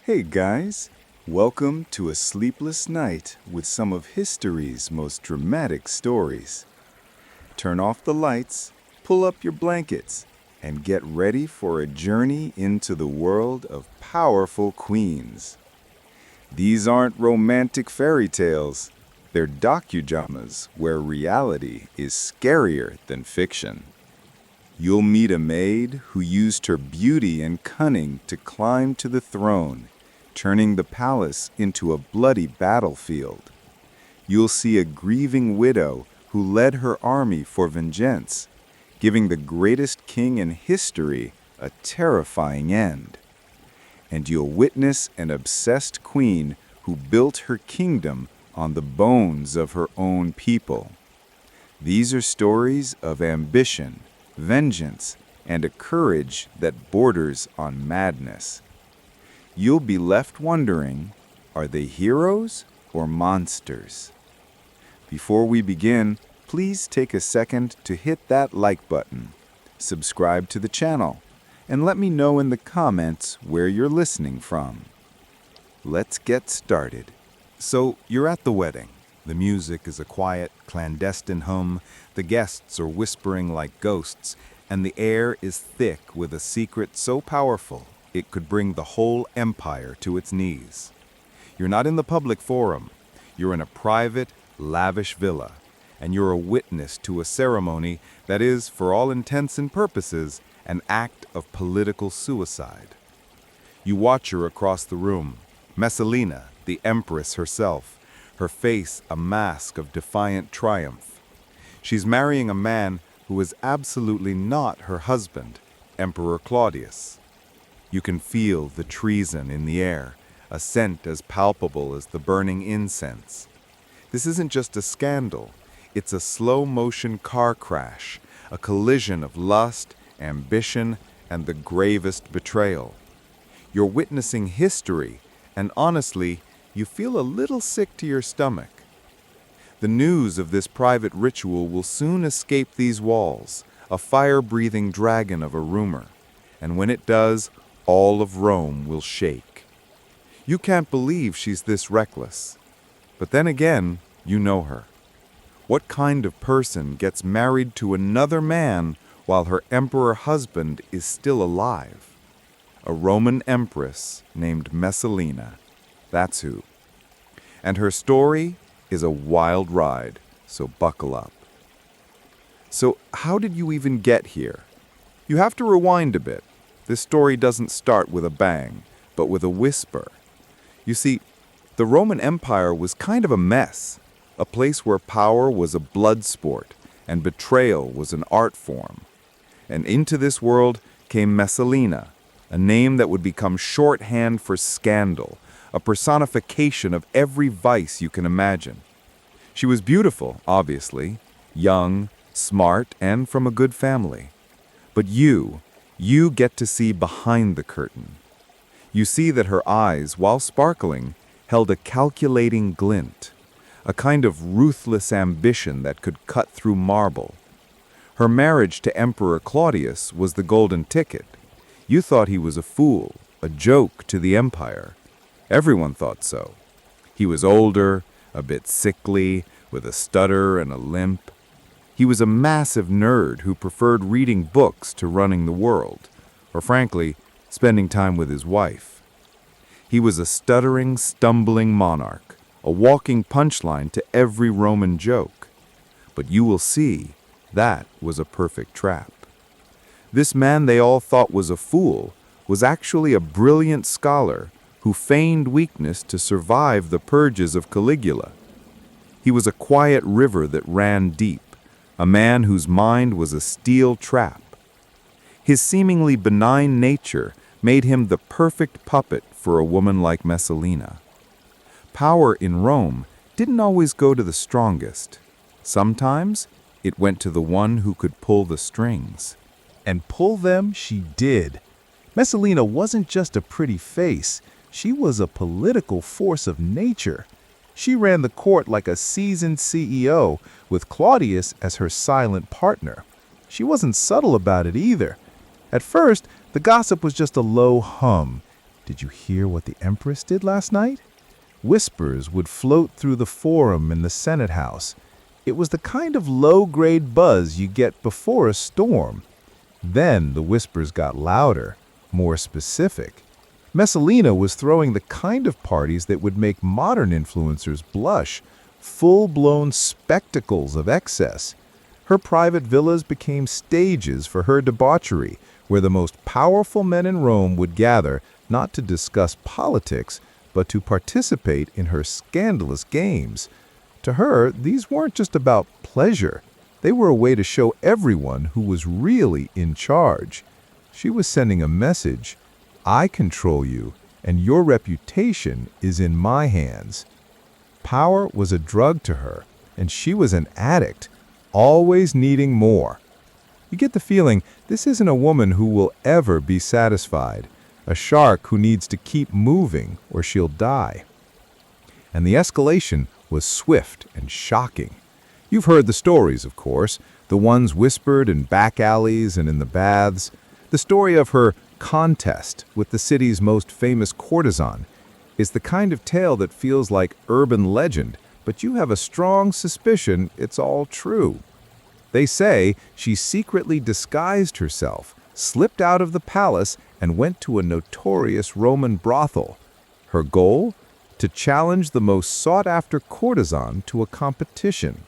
Hey guys, welcome to a sleepless night with some of history's most dramatic stories. Turn off the lights, pull up your blankets, and get ready for a journey into the world of powerful queens. These aren't romantic fairy tales, they're docudramas where reality is scarier than fiction. You'll meet a maid who used her beauty and cunning to climb to the throne, turning the palace into a bloody battlefield. You'll see a grieving widow who led her army for vengeance, giving the greatest king in history a terrifying end. And you'll witness an obsessed queen who built her kingdom on the bones of her own people. These are stories of ambition, vengeance, and a courage that borders on madness. You'll be left wondering, are they heroes or monsters? Before we begin, please take a second to hit that like button, subscribe to the channel, and let me know in the comments where you're listening from. Let's get started. So, you're at the wedding. The music is a quiet, clandestine hum, the guests are whispering like ghosts, and the air is thick with a secret so powerful it could bring the whole empire to its knees. You're not in the public forum. You're in a private, lavish villa, and you're a witness to a ceremony that is, for all intents and purposes, an act of political suicide. You watch her across the room, Messalina, the empress herself, her face a mask of defiant triumph. She's marrying a man who is absolutely not her husband, Emperor Claudius. You can feel the treason in the air, a scent as palpable as the burning incense. This isn't just a scandal, it's a slow-motion car crash, a collision of lust, ambition, and the gravest betrayal. You're witnessing history, and honestly, you feel a little sick to your stomach. The news of this private ritual will soon escape these walls, a fire-breathing dragon of a rumor, and when it does, all of Rome will shake. You can't believe she's this reckless. But then again, you know her. What kind of person gets married to another man while her emperor husband is still alive? A Roman empress named Messalina. That's who. And her story is a wild ride, so buckle up. So how did you even get here? You have to rewind a bit. This story doesn't start with a bang, but with a whisper. You see, the Roman Empire was kind of a mess, a place where power was a blood sport and betrayal was an art form. And into this world came Messalina, a name that would become shorthand for scandal, a personification of every vice you can imagine. She was beautiful, obviously, young, smart, and from a good family. But you get to see behind the curtain. You see that her eyes, while sparkling, held a calculating glint, a kind of ruthless ambition that could cut through marble. Her marriage to Emperor Claudius was the golden ticket. You thought he was a fool, a joke to the empire. Everyone thought so. He was older, a bit sickly, with a stutter and a limp. He was a massive nerd who preferred reading books to running the world, or frankly, spending time with his wife. He was a stuttering, stumbling monarch, a walking punchline to every Roman joke. But you will see, that was a perfect trap. This man they all thought was a fool was actually a brilliant scholar who feigned weakness to survive the purges of Caligula. He was a quiet river that ran deep, a man whose mind was a steel trap. His seemingly benign nature made him the perfect puppet for a woman like Messalina. Power in Rome didn't always go to the strongest. Sometimes it went to the one who could pull the strings. And pull them she did. Messalina wasn't just a pretty face, she was a political force of nature. She ran the court like a seasoned CEO, with Claudius as her silent partner. She wasn't subtle about it either. At first, the gossip was just a low hum. Did you hear what the Empress did last night? Whispers would float through the forum in the Senate House. It was the kind of low-grade buzz you get before a storm. Then the whispers got louder, more specific. Messalina was throwing the kind of parties that would make modern influencers blush, full-blown spectacles of excess. Her private villas became stages for her debauchery, where the most powerful men in Rome would gather not to discuss politics, but to participate in her scandalous games. To her, these weren't just about pleasure. They were a way to show everyone who was really in charge. She was sending a message: I control you, and your reputation is in my hands. Power was a drug to her, and she was an addict, always needing more. You get the feeling this isn't a woman who will ever be satisfied, a shark who needs to keep moving or she'll die. And the escalation was swift and shocking. You've heard the stories, of course, the ones whispered in back alleys and in the baths. The story of her contest with the city's most famous courtesan is the kind of tale that feels like urban legend, but you have a strong suspicion it's all true. They say she secretly disguised herself, slipped out of the palace, and went to a notorious Roman brothel. Her goal? To challenge the most sought-after courtesan to a competition.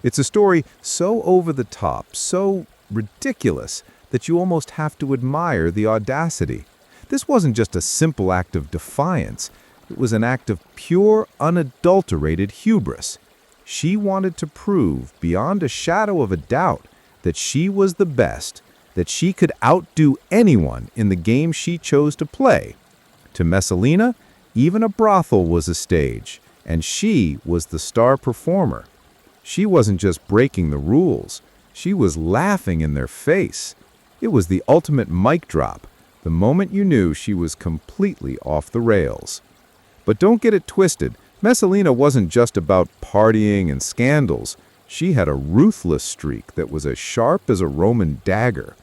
It's a story so over the top, so ridiculous, that you almost have to admire the audacity. This wasn't just a simple act of defiance. It was an act of pure, unadulterated hubris. She wanted to prove, beyond a shadow of a doubt, that she was the best, that she could outdo anyone in the game she chose to play. To Messalina, even a brothel was a stage, and she was the star performer. She wasn't just breaking the rules. She was laughing in their face. It was the ultimate mic drop, the moment you knew she was completely off the rails. But don't get it twisted. Messalina wasn't just about partying and scandals. She had a ruthless streak that was as sharp as a Roman dagger.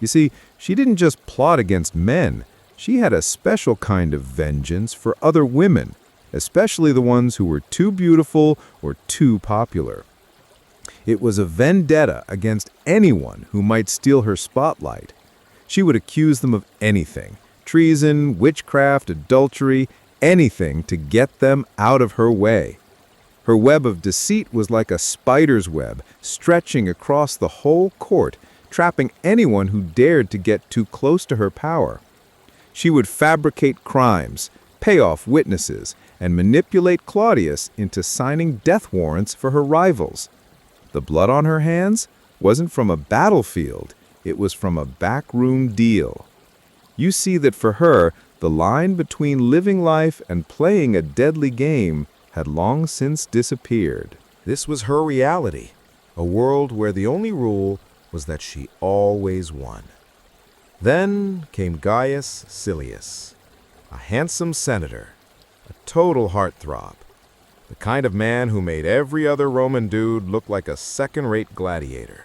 You see, she didn't just plot against men. She had a special kind of vengeance for other women, especially the ones who were too beautiful or too popular. It was a vendetta against anyone who might steal her spotlight. She would accuse them of anything: treason, witchcraft, adultery, anything to get them out of her way. Her web of deceit was like a spider's web, stretching across the whole court, trapping anyone who dared to get too close to her power. She would fabricate crimes, pay off witnesses, and manipulate Claudius into signing death warrants for her rivals. The blood on her hands wasn't from a battlefield, it was from a backroom deal. You see that for her, the line between living life and playing a deadly game had long since disappeared. This was her reality, a world where the only rule was that she always won. Then came Gaius Silius, a handsome senator, a total heartthrob, the kind of man who made every other Roman dude look like a second-rate gladiator.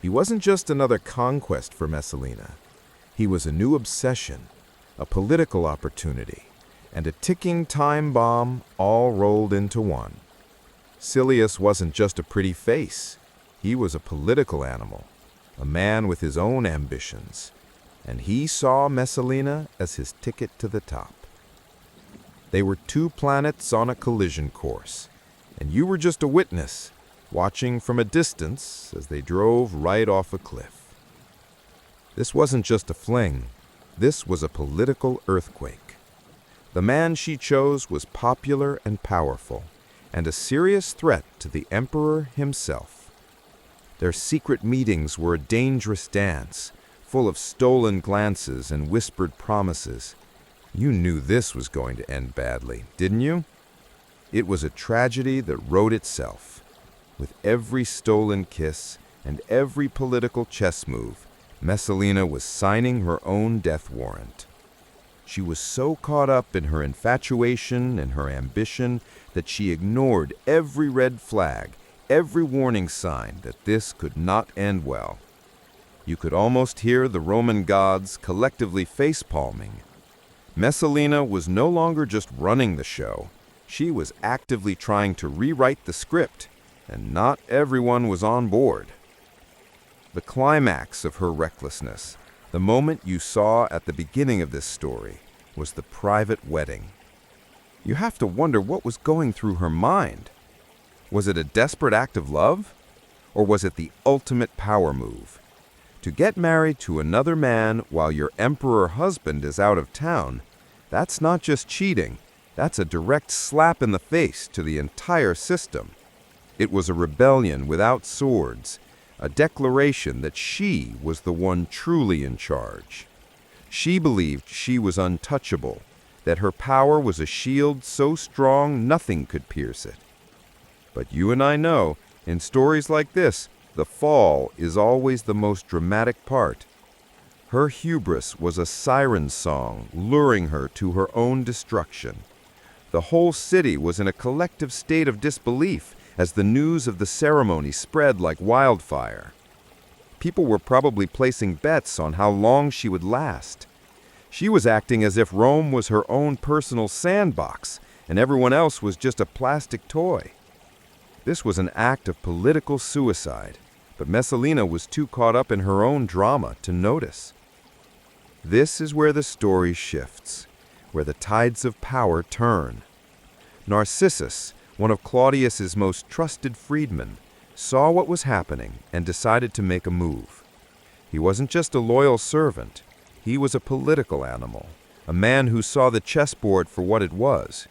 He wasn't just another conquest for Messalina. He was a new obsession, a political opportunity, and a ticking time bomb all rolled into one. Silius wasn't just a pretty face. He was a political animal, a man with his own ambitions, and he saw Messalina as his ticket to the top. They were two planets on a collision course, and you were just a witness, watching from a distance as they drove right off a cliff. This wasn't just a fling. This was a political earthquake. The man she chose was popular and powerful, and a serious threat to the emperor himself. Their secret meetings were a dangerous dance, full of stolen glances and whispered promises. You knew this was going to end badly, didn't you? It was a tragedy that wrote itself. With every stolen kiss and every political chess move, Messalina was signing her own death warrant. She was so caught up in her infatuation and her ambition that she ignored every red flag, every warning sign that this could not end well. You could almost hear the Roman gods collectively face-palming. Messalina was no longer just running the show. She was actively trying to rewrite the script, and not everyone was on board. The climax of her recklessness, the moment you saw at the beginning of this story, was the private wedding. You have to wonder what was going through her mind. Was it a desperate act of love? Or was it the ultimate power move? To get married to another man while your emperor husband is out of town, that's not just cheating, that's a direct slap in the face to the entire system. It was a rebellion without swords, a declaration that she was the one truly in charge. She believed she was untouchable, that her power was a shield so strong nothing could pierce it. But you and I know, in stories like this, the fall is always the most dramatic part. Her hubris was a siren song luring her to her own destruction. The whole city was in a collective state of disbelief as the news of the ceremony spread like wildfire. People were probably placing bets on how long she would last. She was acting as if Rome was her own personal sandbox, and everyone else was just a plastic toy. This was an act of political suicide, but Messalina was too caught up in her own drama to notice. This is where the story shifts, where the tides of power turn. Narcissus, one of Claudius's most trusted freedmen, saw what was happening and decided to make a move. He wasn't just a loyal servant, he was a political animal, a man who saw the chessboard for what it was.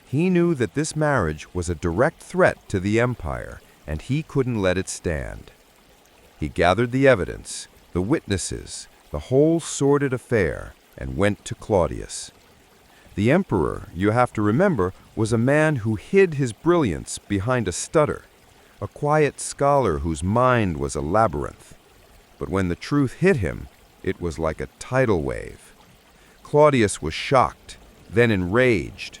He knew that this marriage was a direct threat to the empire, and he couldn't let it stand. He gathered the evidence, the witnesses, the whole sordid affair, and went to Claudius. The emperor, you have to remember, was a man who hid his brilliance behind a stutter, a quiet scholar whose mind was a labyrinth. But when the truth hit him, it was like a tidal wave. Claudius was shocked, then enraged.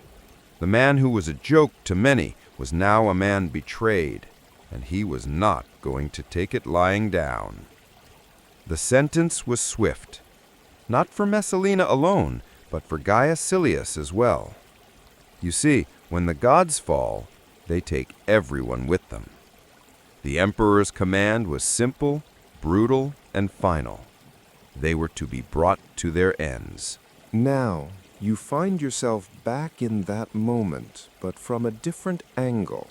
The man who was a joke to many was now a man betrayed, and he was not going to take it lying down. The sentence was swift, not for Messalina alone, but for Gaius Silius as well. You see, when the gods fall, they take everyone with them. The emperor's command was simple, brutal, and final. They were to be brought to their ends. Now, you find yourself back in that moment, but from a different angle.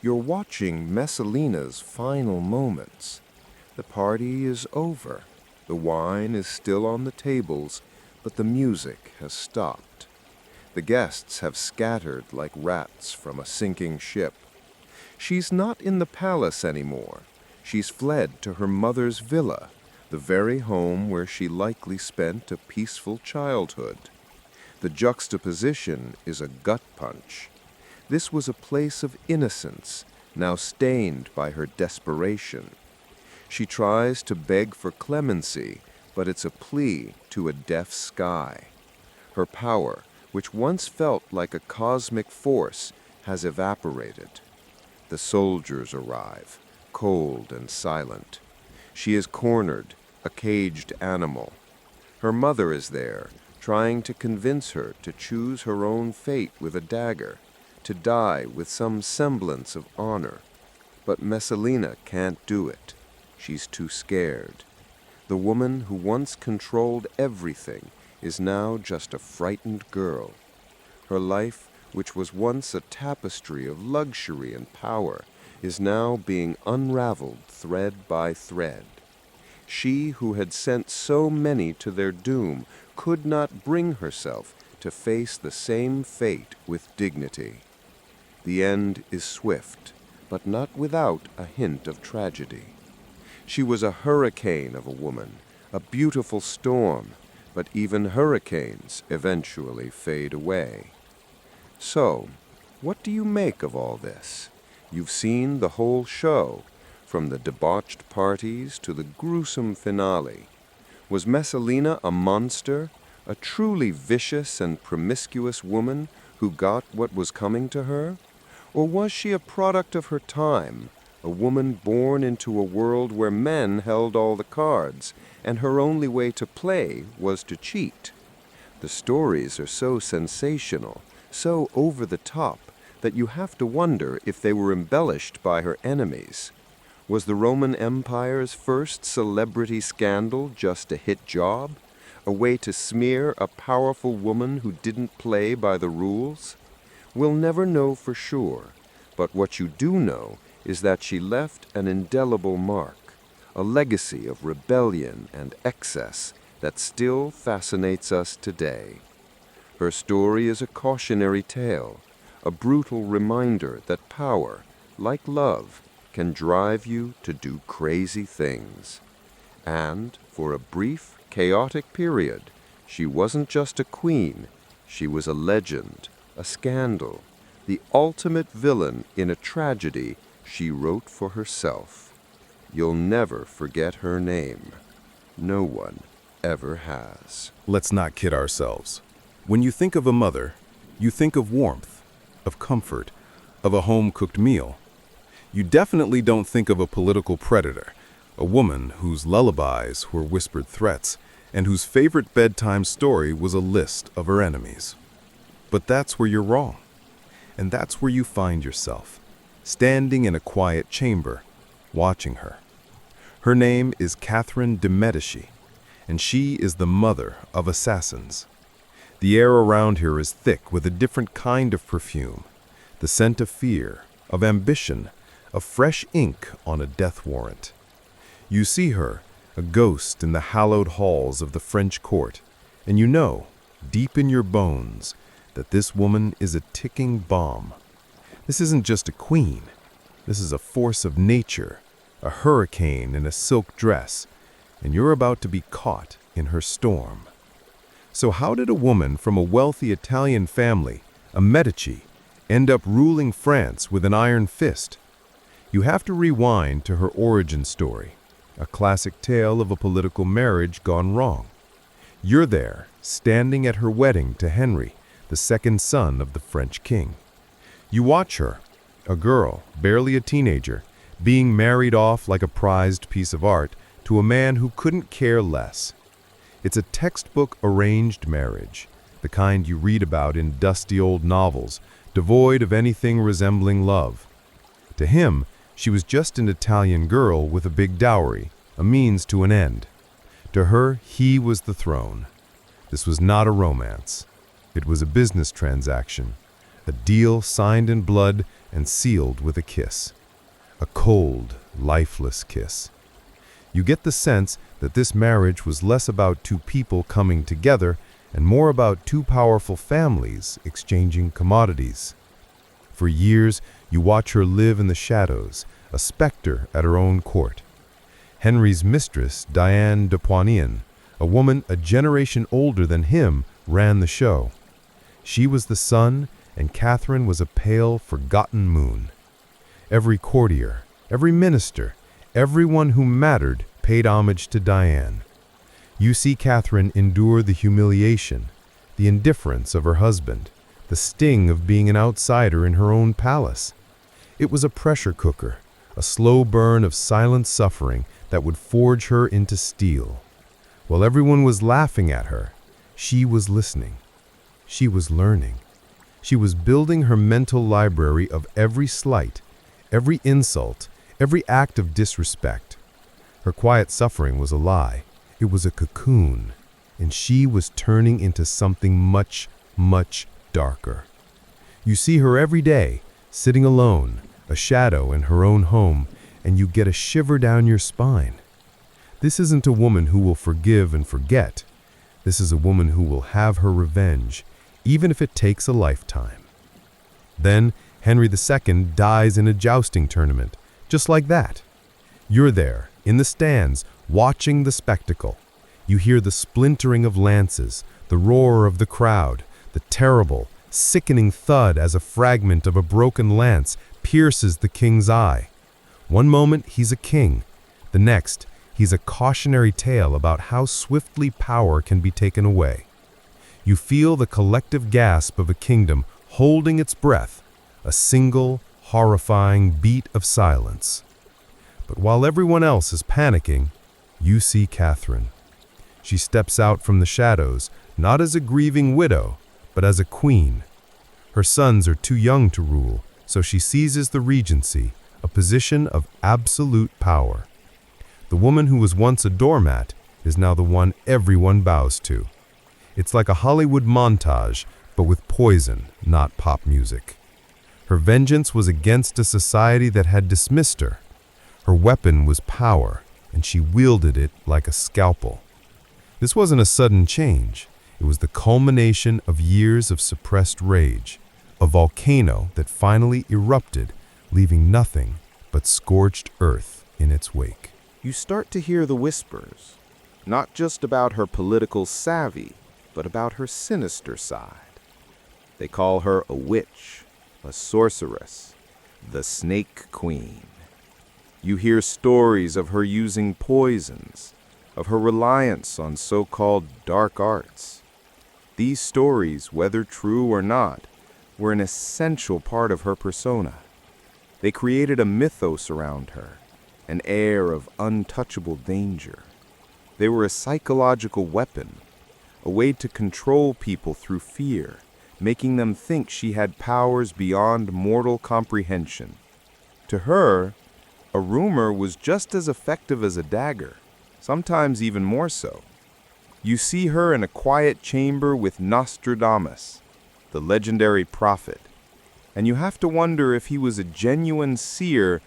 You're watching Messalina's final moments. The party is over. The wine is still on the tables, but the music has stopped. The guests have scattered like rats from a sinking ship. She's not in the palace anymore. She's fled to her mother's villa, the very home where she likely spent a peaceful childhood. The juxtaposition is a gut punch. This was a place of innocence, now stained by her desperation. She tries to beg for clemency, but it's a plea to a deaf sky. Her power, which once felt like a cosmic force, has evaporated. The soldiers arrive, cold and silent. She is cornered, a caged animal. Her mother is there, trying to convince her to choose her own fate with a dagger, to die with some semblance of honor. But Messalina can't do it. She's too scared. The woman who once controlled everything is now just a frightened girl. Her life, which was once a tapestry of luxury and power, is now being unraveled thread by thread. She who had sent so many to their doom could not bring herself to face the same fate with dignity. The end is swift, but not without a hint of tragedy. She was a hurricane of a woman, a beautiful storm, but even hurricanes eventually fade away. So, what do you make of all this? You've seen the whole show, from the debauched parties to the gruesome finale. Was Messalina a monster, a truly vicious and promiscuous woman who got what was coming to her? Or was she a product of her time, a woman born into a world where men held all the cards, and her only way to play was to cheat? The stories are so sensational, so over the top, that you have to wonder if they were embellished by her enemies. Was the Roman Empire's first celebrity scandal just a hit job? A way to smear a powerful woman who didn't play by the rules? We'll never know for sure, but what you do know is that she left an indelible mark, a legacy of rebellion and excess that still fascinates us today. Her story is a cautionary tale, a brutal reminder that power, like love, can drive you to do crazy things. And, for a brief, chaotic period, she wasn't just a queen, she was a legend, a scandal, the ultimate villain in a tragedy she wrote for herself. You'll never forget her name. No one ever has. Let's not kid ourselves. When you think of a mother, you think of warmth, of comfort, of a home-cooked meal. You definitely don't think of a political predator, a woman whose lullabies were whispered threats, and whose favorite bedtime story was a list of her enemies. But that's where you're wrong. And that's where you find yourself, standing in a quiet chamber, watching her. Her name is Catherine de Medici, and she is the mother of assassins. The air around her is thick with a different kind of perfume, the scent of fear, of ambition, of fresh ink on a death warrant. You see her, a ghost in the hallowed halls of the French court, and you know, deep in your bones, that this woman is a ticking bomb. This isn't just a queen. This is a force of nature, a hurricane in a silk dress, and you're about to be caught in her storm. So how did a woman from a wealthy Italian family, a Medici, end up ruling France with an iron fist? You have to rewind to her origin story, a classic tale of a political marriage gone wrong. You're there, standing at her wedding to Henry, the second son of the French king. You watch her, a girl, barely a teenager, being married off like a prized piece of art to a man who couldn't care less. It's a textbook arranged marriage, the kind you read about in dusty old novels, devoid of anything resembling love. To him, she was just an Italian girl with a big dowry, a means to an end. To her, he was the throne. This was not a romance. It was a business transaction, a deal signed in blood and sealed with a kiss. A cold, lifeless kiss. You get the sense that this marriage was less about two people coming together and more about two powerful families exchanging commodities. For years, you watch her live in the shadows, a specter at her own court. Henry's mistress, Diane de Poignien, a woman a generation older than him, ran the show. She was the sun, and Catherine was a pale, forgotten moon. Every courtier, every minister, everyone who mattered paid homage to Diane. You see Catherine endure the humiliation, the indifference of her husband, the sting of being an outsider in her own palace. It was a pressure cooker, a slow burn of silent suffering that would forge her into steel. While everyone was laughing at her, she was listening. She was learning. She was building her mental library of every slight, every insult, every act of disrespect. Her quiet suffering was a lie. It was a cocoon, and she was turning into something much, much darker. You see her every day, sitting alone, a shadow in her own home, and you get a shiver down your spine. This isn't a woman who will forgive and forget. This is a woman who will have her revenge, even if it takes a lifetime. Then Henry II dies in a jousting tournament, just like that. You're there, in the stands, watching the spectacle. You hear the splintering of lances, the roar of the crowd, the terrible, sickening thud as a fragment of a broken lance pierces the king's eye. One moment he's a king, the next he's a cautionary tale about how swiftly power can be taken away. You feel the collective gasp of a kingdom holding its breath, a single, horrifying beat of silence. But while everyone else is panicking, you see Catherine. She steps out from the shadows, not as a grieving widow, but as a queen. Her sons are too young to rule, so she seizes the regency, a position of absolute power. The woman who was once a doormat is now the one everyone bows to. It's like a Hollywood montage, but with poison, not pop music. Her vengeance was against a society that had dismissed her. Her weapon was power, and she wielded it like a scalpel. This wasn't a sudden change. It was the culmination of years of suppressed rage, a volcano that finally erupted, leaving nothing but scorched earth in its wake. You start to hear the whispers, not just about her political savvy, but about her sinister side. They call her a witch, a sorceress, the Snake Queen. You hear stories of her using poisons, of her reliance on so-called dark arts. These stories, whether true or not, were an essential part of her persona. They created a mythos around her, an air of untouchable danger. They were a psychological weapon, a way to control people through fear, making them think she had powers beyond mortal comprehension. To her, a rumor was just as effective as a dagger, sometimes even more so. You see her in a quiet chamber with Nostradamus, the legendary prophet, and you have to wonder if he was a genuine seer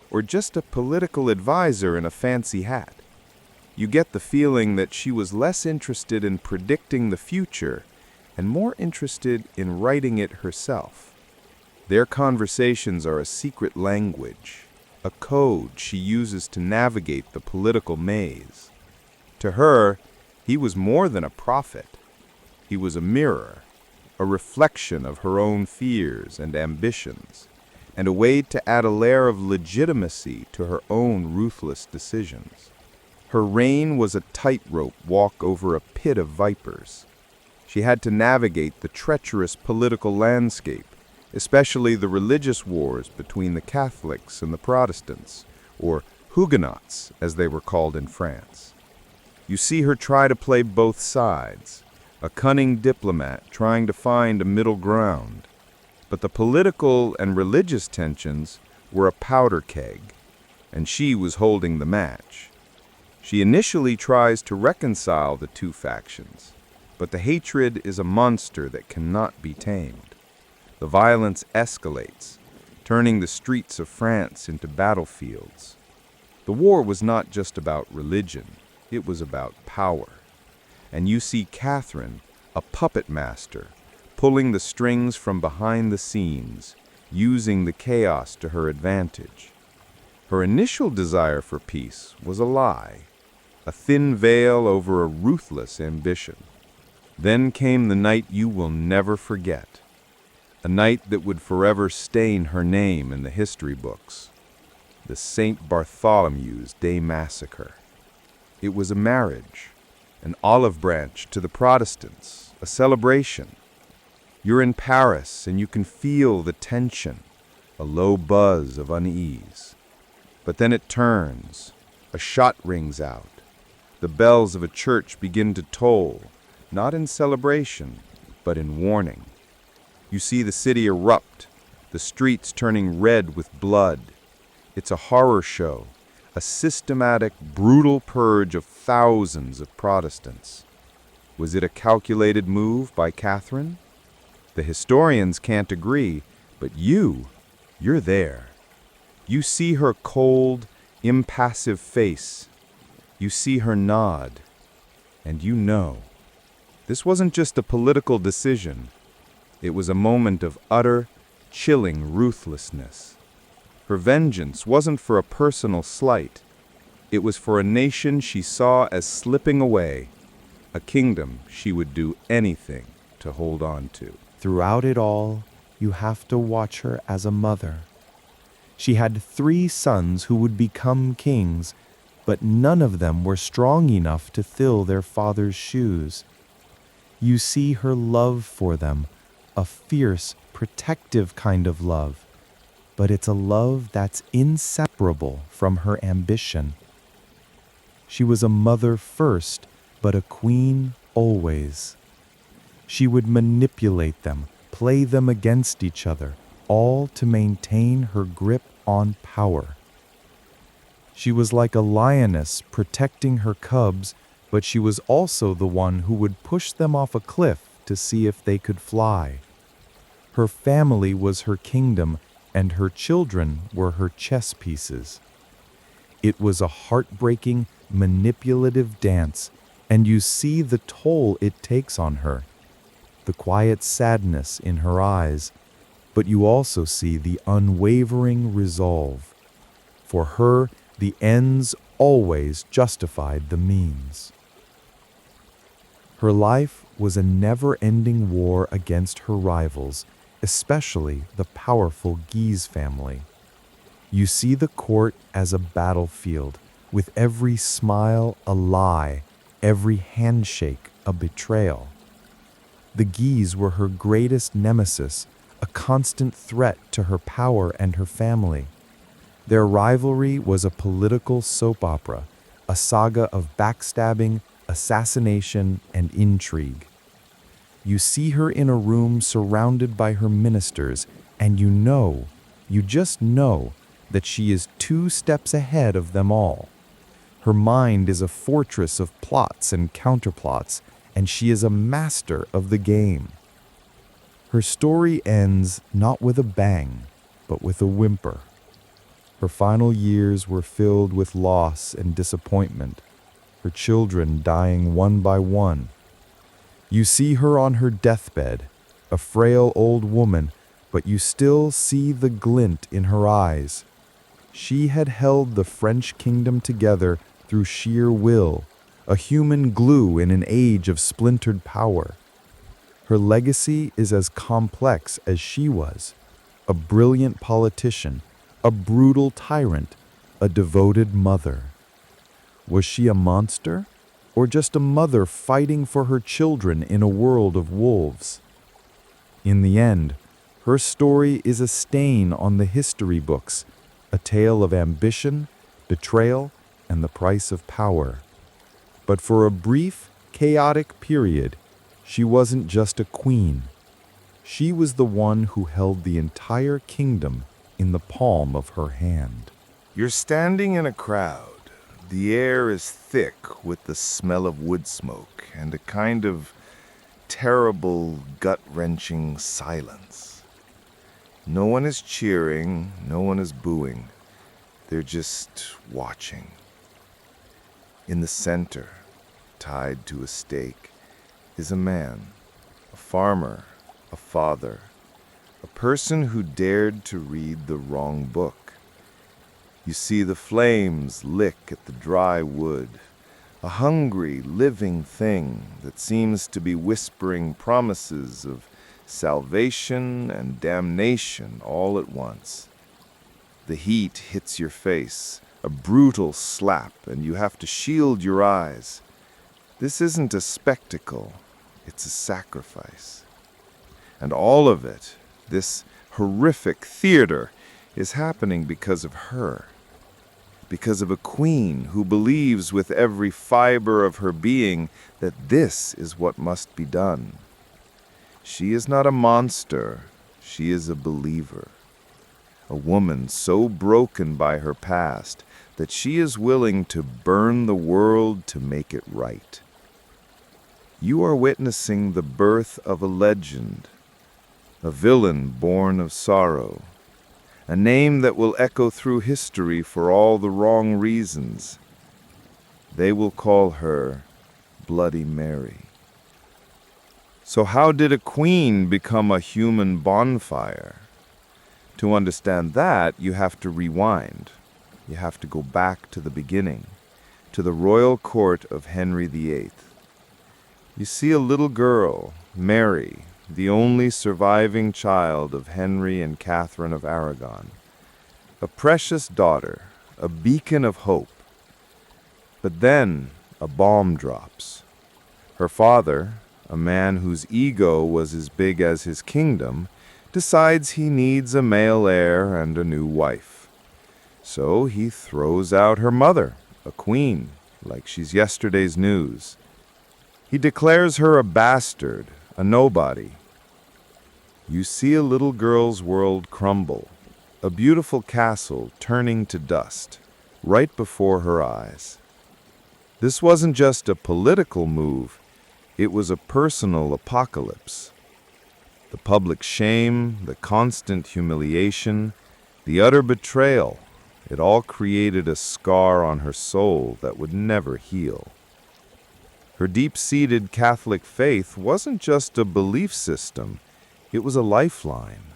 or just a political advisor in a fancy hat. You get the feeling that she was less interested in predicting the future and more interested in writing it herself. Their conversations are a secret language, a code she uses to navigate the political maze. To her, he was more than a prophet. He was a mirror, a reflection of her own fears and ambitions, and a way to add a layer of legitimacy to her own ruthless decisions. Her reign was a tightrope walk over a pit of vipers. She had to navigate the treacherous political landscape, especially the religious wars between the Catholics and the Protestants, or Huguenots, as they were called in France. You see her try to play both sides, a cunning diplomat trying to find a middle ground. But the political and religious tensions were a powder keg, and she was holding the match. She initially tries to reconcile the two factions, but the hatred is a monster that cannot be tamed. The violence escalates, turning the streets of France into battlefields. The war was not just about religion, it was about power. And you see Catherine, a puppet master, pulling the strings from behind the scenes, using the chaos to her advantage. Her initial desire for peace was a lie, a thin veil over a ruthless ambition. Then came the night you will never forget, a night that would forever stain her name in the history books, the St. Bartholomew's Day Massacre. It was a marriage, an olive branch to the Protestants, a celebration. You're in Paris and you can feel the tension, a low buzz of unease. But then it turns, a shot rings out. The bells of a church begin to toll, not in celebration, but in warning. You see the city erupt, the streets turning red with blood. It's a horror show, a systematic, brutal purge of thousands of Protestants. Was it a calculated move by Catherine? The historians can't agree, but you're there. You see her cold, impassive face. You see her nod, and you know. This wasn't just a political decision. It was a moment of utter, chilling ruthlessness. Her vengeance wasn't for a personal slight. It was for a nation she saw as slipping away, a kingdom she would do anything to hold on to. Throughout it all, you have to watch her as a mother. She had 3 sons who would become kings, but none of them were strong enough to fill their father's shoes. You see her love for them, a fierce, protective kind of love, but it's a love that's inseparable from her ambition. She was a mother first, but a queen always. She would manipulate them, play them against each other, all to maintain her grip on power. She was like a lioness protecting her cubs, but she was also the one who would push them off a cliff to see if they could fly. Her family was her kingdom, and her children were her chess pieces. It was a heartbreaking, manipulative dance, and you see the toll it takes on her, the quiet sadness in her eyes, but you also see the unwavering resolve. For her, the ends always justified the means. Her life was a never-ending war against her rivals, especially the powerful Guise family. You see the court as a battlefield, with every smile a lie, every handshake a betrayal. The Guise were her greatest nemesis, a constant threat to her power and her family. Their rivalry was a political soap opera, a saga of backstabbing, assassination, and intrigue. You see her in a room surrounded by her ministers, and you just know that she is 2 steps ahead of them all. Her mind is a fortress of plots and counterplots, and she is a master of the game. Her story ends not with a bang, but with a whimper. Her final years were filled with loss and disappointment, her children dying one by one. You see her on her deathbed, a frail old woman, but you still see the glint in her eyes. She had held the French kingdom together through sheer will, a human glue in an age of splintered power. Her legacy is as complex as she was, a brilliant politician, a brutal tyrant, a devoted mother. Was she a monster, or just a mother fighting for her children in a world of wolves? In the end, her story is a stain on the history books, a tale of ambition, betrayal, and the price of power. But for a brief, chaotic period, she wasn't just a queen. She was the one who held the entire kingdom in the palm of her hand. You're standing in a crowd. The air is thick with the smell of wood smoke and a kind of terrible, gut-wrenching silence. No one is cheering, no one is booing. They're just watching. In the center, tied to a stake, is a man, a farmer, a father, a person who dared to read the wrong book. You see the flames lick at the dry wood, a hungry, living thing that seems to be whispering promises of salvation and damnation all at once. The heat hits your face, a brutal slap, and you have to shield your eyes. This isn't a spectacle, it's a sacrifice. And all of it, this horrific theater, is happening because of her. Because of a queen who believes with every fiber of her being that this is what must be done. She is not a monster, she is a believer. A woman so broken by her past that she is willing to burn the world to make it right. You are witnessing the birth of a legend, a villain born of sorrow, a name that will echo through history for all the wrong reasons. They will call her Bloody Mary. So how did a queen become a human bonfire? To understand that, you have to rewind. You have to go back to the beginning, to the royal court of Henry VIII. You see a little girl, Mary, the only surviving child of Henry and Catherine of Aragon. A precious daughter, a beacon of hope. But then a bomb drops. Her father, a man whose ego was as big as his kingdom, decides he needs a male heir and a new wife. So he throws out her mother, a queen, like she's yesterday's news. He declares her a bastard, a nobody. You see a little girl's world crumble, a beautiful castle turning to dust, right before her eyes. This wasn't just a political move, it was a personal apocalypse. The public shame, the constant humiliation, the utter betrayal, it all created a scar on her soul that would never heal. Her deep-seated Catholic faith wasn't just a belief system, it was a lifeline,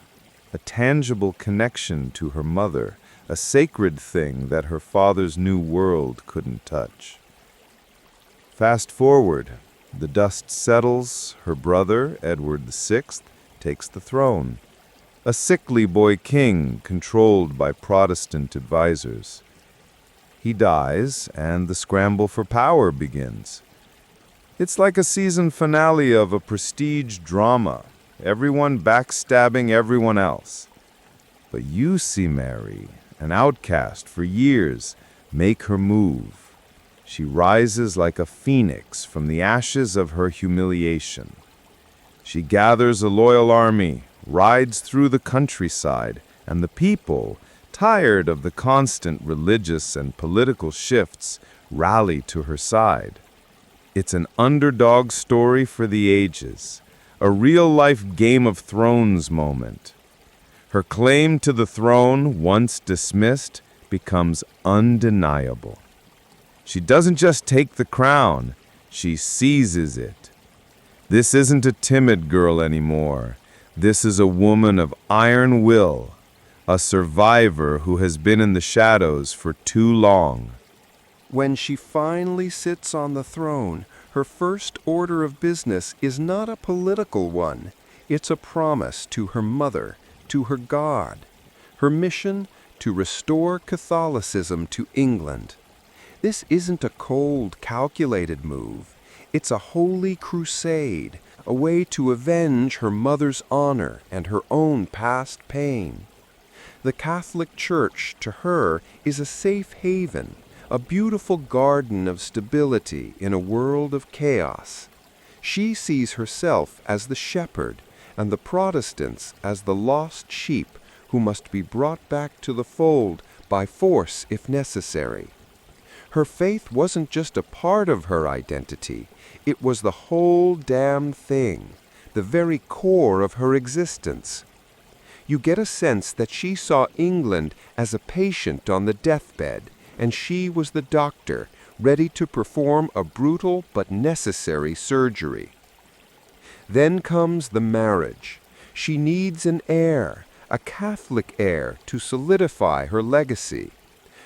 a tangible connection to her mother, a sacred thing that her father's new world couldn't touch. Fast forward, the dust settles, her brother, Edward VI, takes the throne. A sickly boy king controlled by Protestant advisors. He dies, and the scramble for power begins. It's like a season finale of a prestige drama, everyone backstabbing everyone else. But you see Mary, an outcast for years, make her move. She rises like a phoenix from the ashes of her humiliation. She gathers a loyal army, rides through the countryside, and the people, tired of the constant religious and political shifts, rally to her side. It's an underdog story for the ages, a real-life Game of Thrones moment. Her claim to the throne, once dismissed, becomes undeniable. She doesn't just take the crown, she seizes it. This isn't a timid girl anymore. This is a woman of iron will, a survivor who has been in the shadows for too long. When she finally sits on the throne, her first order of business is not a political one. It's a promise to her mother, to her God. Her mission, to restore Catholicism to England. This isn't a cold, calculated move. It's a holy crusade, a way to avenge her mother's honor and her own past pain. The Catholic Church, to her, is a safe haven, a beautiful garden of stability in a world of chaos. She sees herself as the shepherd, and the Protestants as the lost sheep who must be brought back to the fold by force if necessary. Her faith wasn't just a part of her identity, it was the whole damn thing, the very core of her existence. You get a sense that she saw England as a patient on the deathbed, and she was the doctor, ready to perform a brutal but necessary surgery. Then comes the marriage. She needs an heir, a Catholic heir, to solidify her legacy.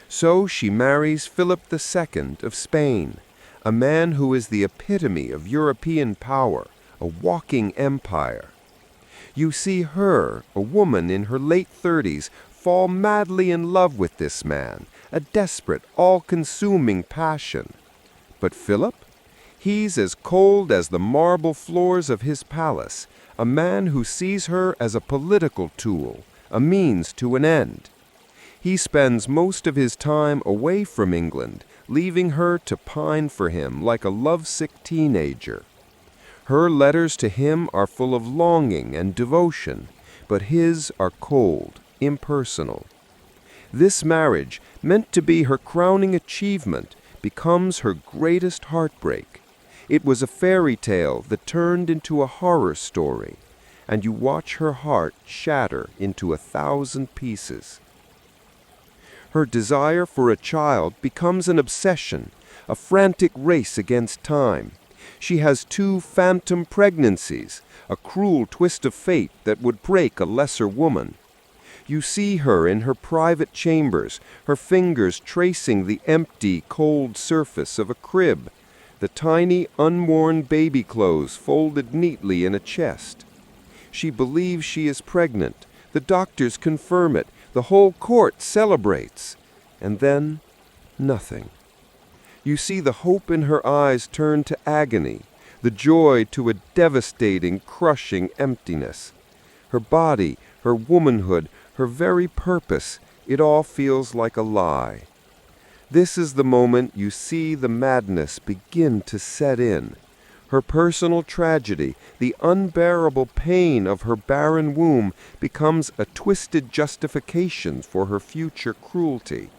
So she marries Philip II of Spain, a man who is the epitome of European power, a walking empire. You see her, a woman in her late 30s, fall madly in love with this man, a desperate, all-consuming passion. But Philip? He's as cold as the marble floors of his palace, a man who sees her as a political tool, a means to an end. He spends most of his time away from England, leaving her to pine for him like a lovesick teenager. Her letters to him are full of longing and devotion, but his are cold, impersonal. This marriage, meant to be her crowning achievement, becomes her greatest heartbreak. It was a fairy tale that turned into a horror story, and you watch her heart shatter into 1,000 pieces. Her desire for a child becomes an obsession, a frantic race against time. She has 2 phantom pregnancies, a cruel twist of fate that would break a lesser woman. You see her in her private chambers, her fingers tracing the empty, cold surface of a crib, the tiny, unworn baby clothes folded neatly in a chest. She believes she is pregnant. The doctors confirm it. The whole court celebrates. And then, nothing. You see the hope in her eyes turn to agony, the joy to a devastating, crushing emptiness. Her body, her womanhood, her very purpose, it all feels like a lie. This is the moment you see the madness begin to set in. Her personal tragedy, the unbearable pain of her barren womb, becomes a twisted justification for her future cruelty.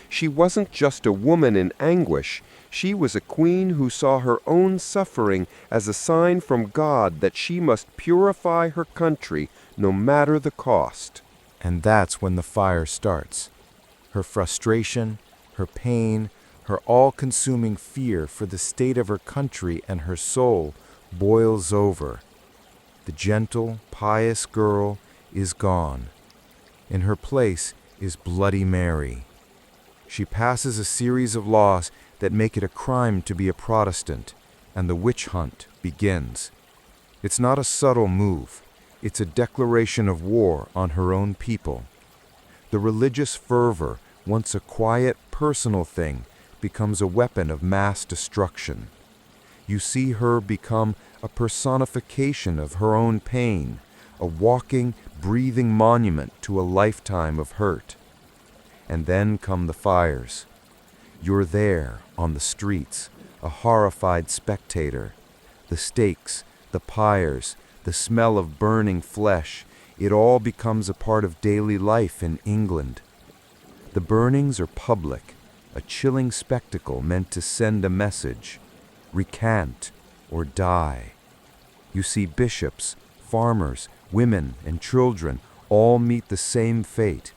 She wasn't just a woman in anguish. She was a queen who saw her own suffering as a sign from God that she must purify her country no matter the cost. And that's when the fire starts. Her frustration, her pain, her all-consuming fear for the state of her country and her soul boils over. The gentle, pious girl is gone. In her place is Bloody Mary. She passes a series of laws that make it a crime to be a Protestant, and the witch hunt begins. It's not a subtle move. It's a declaration of war on her own people. The religious fervor, once a quiet, personal thing, becomes a weapon of mass destruction. You see her become a personification of her own pain, a walking, breathing monument to a lifetime of hurt. And then come the fires. You're there, on the streets, a horrified spectator. The stakes, the pyres, the smell of burning flesh, it all becomes a part of daily life in England. The burnings are public, a chilling spectacle meant to send a message: recant or die. You see bishops, farmers, women, and children all meet the same fate.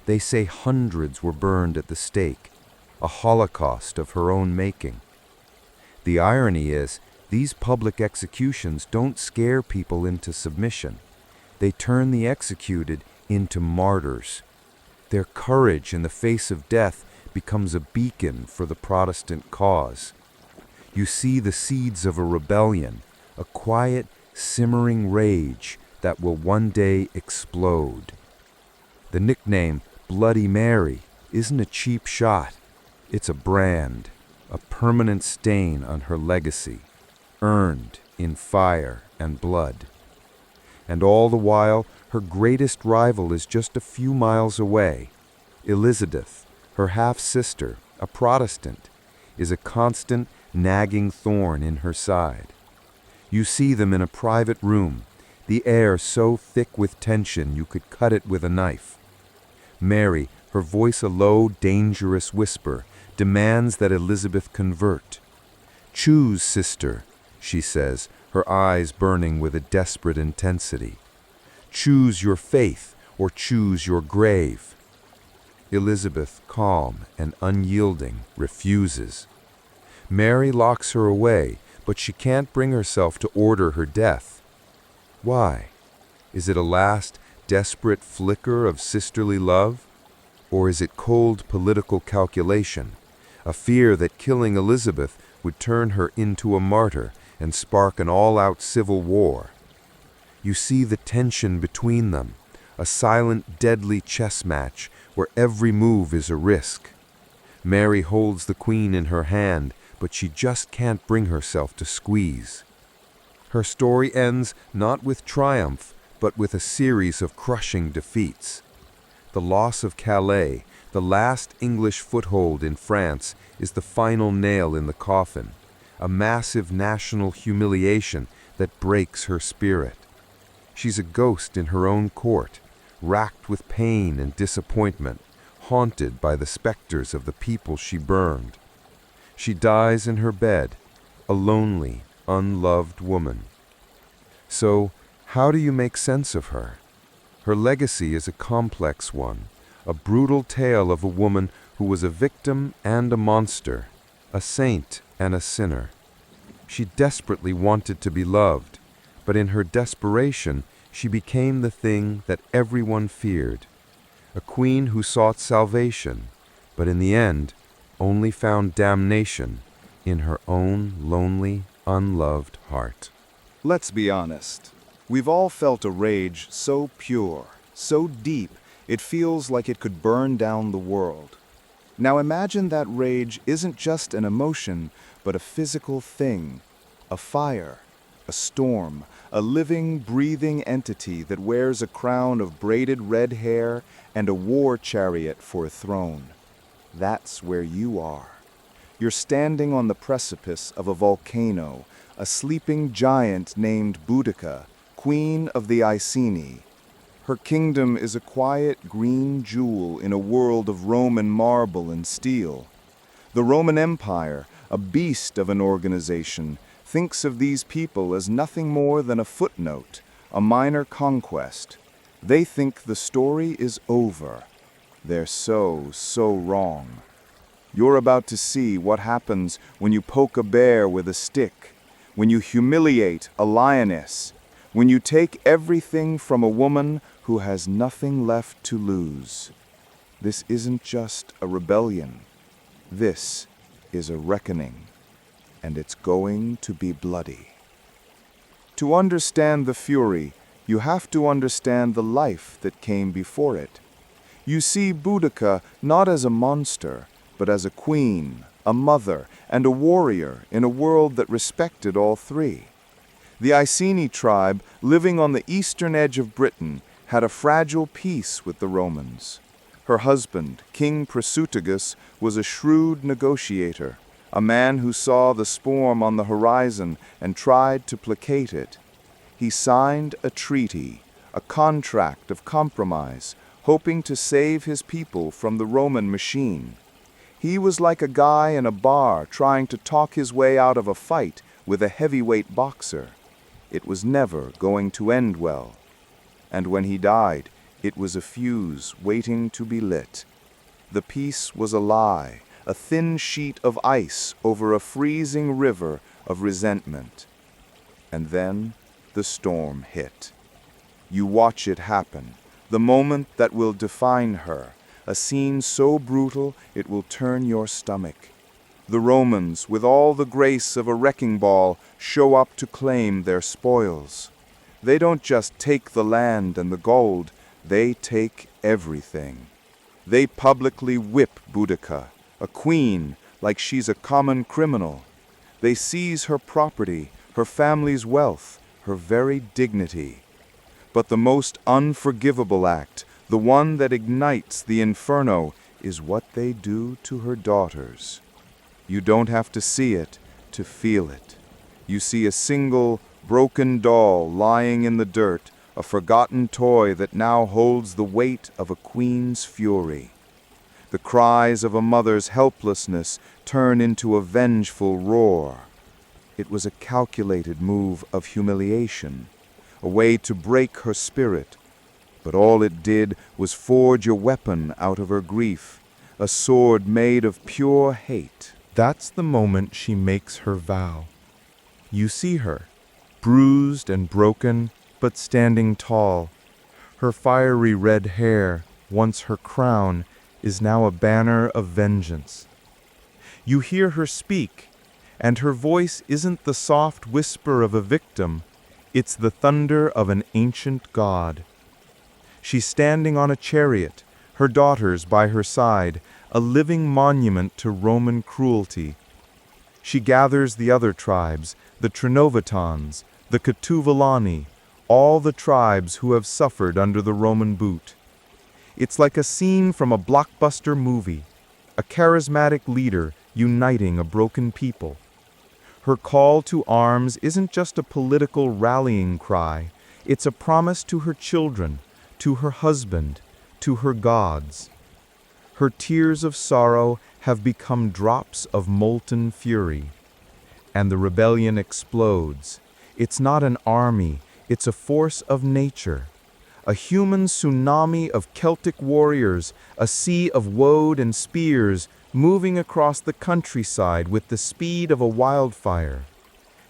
They say hundreds were burned at the stake, a holocaust of her own making. The irony is, these public executions don't scare people into submission. They turn the executed into martyrs. Their courage in the face of death becomes a beacon for the Protestant cause. You see the seeds of a rebellion, a quiet, simmering rage that will one day explode. The nickname Bloody Mary isn't a cheap shot. It's a brand, a permanent stain on her legacy, earned in fire and blood. And all the while, her greatest rival is just a few miles away. Elizabeth, her half-sister, a Protestant, is a constant, nagging thorn in her side. You see them in a private room, the air so thick with tension you could cut it with a knife. Mary, her voice a low, dangerous whisper, demands that Elizabeth convert. "Choose, sister," she says, her eyes burning with a desperate intensity. "Choose your faith or choose your grave." Elizabeth, calm and unyielding, refuses. Mary locks her away, but she can't bring herself to order her death. Why? Is it a last, desperate flicker of sisterly love? Or is it cold political calculation, a fear that killing Elizabeth would turn her into a martyr and spark an all-out civil war? You see the tension between them, a silent, deadly chess match where every move is a risk. Mary holds the queen in her hand, but she just can't bring herself to squeeze. Her story ends not with triumph, but with a series of crushing defeats. The loss of Calais, the last English foothold in France, is the final nail in the coffin, a massive national humiliation that breaks her spirit. She's a ghost in her own court, racked with pain and disappointment, haunted by the specters of the people she burned. She dies in her bed, a lonely, unloved woman. So, how do you make sense of her? Her legacy is a complex one, a brutal tale of a woman who was a victim and a monster, a saint and a sinner. She desperately wanted to be loved, but in her desperation, she became the thing that everyone feared. A queen who sought salvation, but in the end, only found damnation in her own lonely, unloved heart. Let's be honest. We've all felt a rage so pure, so deep, it feels like it could burn down the world. Now imagine that rage isn't just an emotion, but a physical thing, a fire, a storm, a living, breathing entity that wears a crown of braided red hair and a war chariot for a throne. That's where you are. You're standing on the precipice of a volcano, a sleeping giant named Boudica, queen of the Iceni. Her kingdom is a quiet green jewel in a world of Roman marble and steel. The Roman Empire, a beast of an organization, thinks of these people as nothing more than a footnote, a minor conquest. They think the story is over. They're so wrong. You're about to see what happens when you poke a bear with a stick, when you humiliate a lioness, when you take everything from a woman who has nothing left to lose. This isn't just a rebellion. This is a reckoning, and it's going to be bloody. To understand the fury, you have to understand the life that came before it. You see Boudica not as a monster, but as a queen, a mother, and a warrior in a world that respected all three. The Iceni tribe, living on the eastern edge of Britain, had a fragile peace with the Romans. Her husband, King Prasutagus, was a shrewd negotiator, a man who saw the storm on the horizon and tried to placate it. He signed a treaty, a contract of compromise, hoping to save his people from the Roman machine. He was like a guy in a bar trying to talk his way out of a fight with a heavyweight boxer. It was never going to end well. And when he died, it was a fuse waiting to be lit. The peace was a lie, a thin sheet of ice over a freezing river of resentment. And then the storm hit. You watch it happen, the moment that will define her, a scene so brutal it will turn your stomach. The Romans, with all the grace of a wrecking ball, show up to claim their spoils. They don't just take the land and the gold, they take everything. They publicly whip Boudica, a queen, like she's a common criminal. They seize her property, her family's wealth, her very dignity. But the most unforgivable act, the one that ignites the inferno, is what they do to her daughters. You don't have to see it to feel it. You see a single, broken doll lying in the dirt, a forgotten toy that now holds the weight of a queen's fury. The cries of a mother's helplessness turn into a vengeful roar. It was a calculated move of humiliation, a way to break her spirit, but all it did was forge a weapon out of her grief, a sword made of pure hate. That's the moment she makes her vow. You see her, bruised and broken, but standing tall. Her fiery red hair, once her crown, is now a banner of vengeance. You hear her speak, and her voice isn't the soft whisper of a victim, it's the thunder of an ancient god. She's standing on a chariot, her daughters by her side, a living monument to Roman cruelty. She gathers the other tribes, the Trinovatans, the Catuvillani, all the tribes who have suffered under the Roman boot. It's like a scene from a blockbuster movie, a charismatic leader uniting a broken people. Her call to arms isn't just a political rallying cry, it's a promise to her children, to her husband, to her gods. Her tears of sorrow have become drops of molten fury. And the rebellion explodes. It's not an army, it's a force of nature. A human tsunami of Celtic warriors, a sea of woad and spears, moving across the countryside with the speed of a wildfire.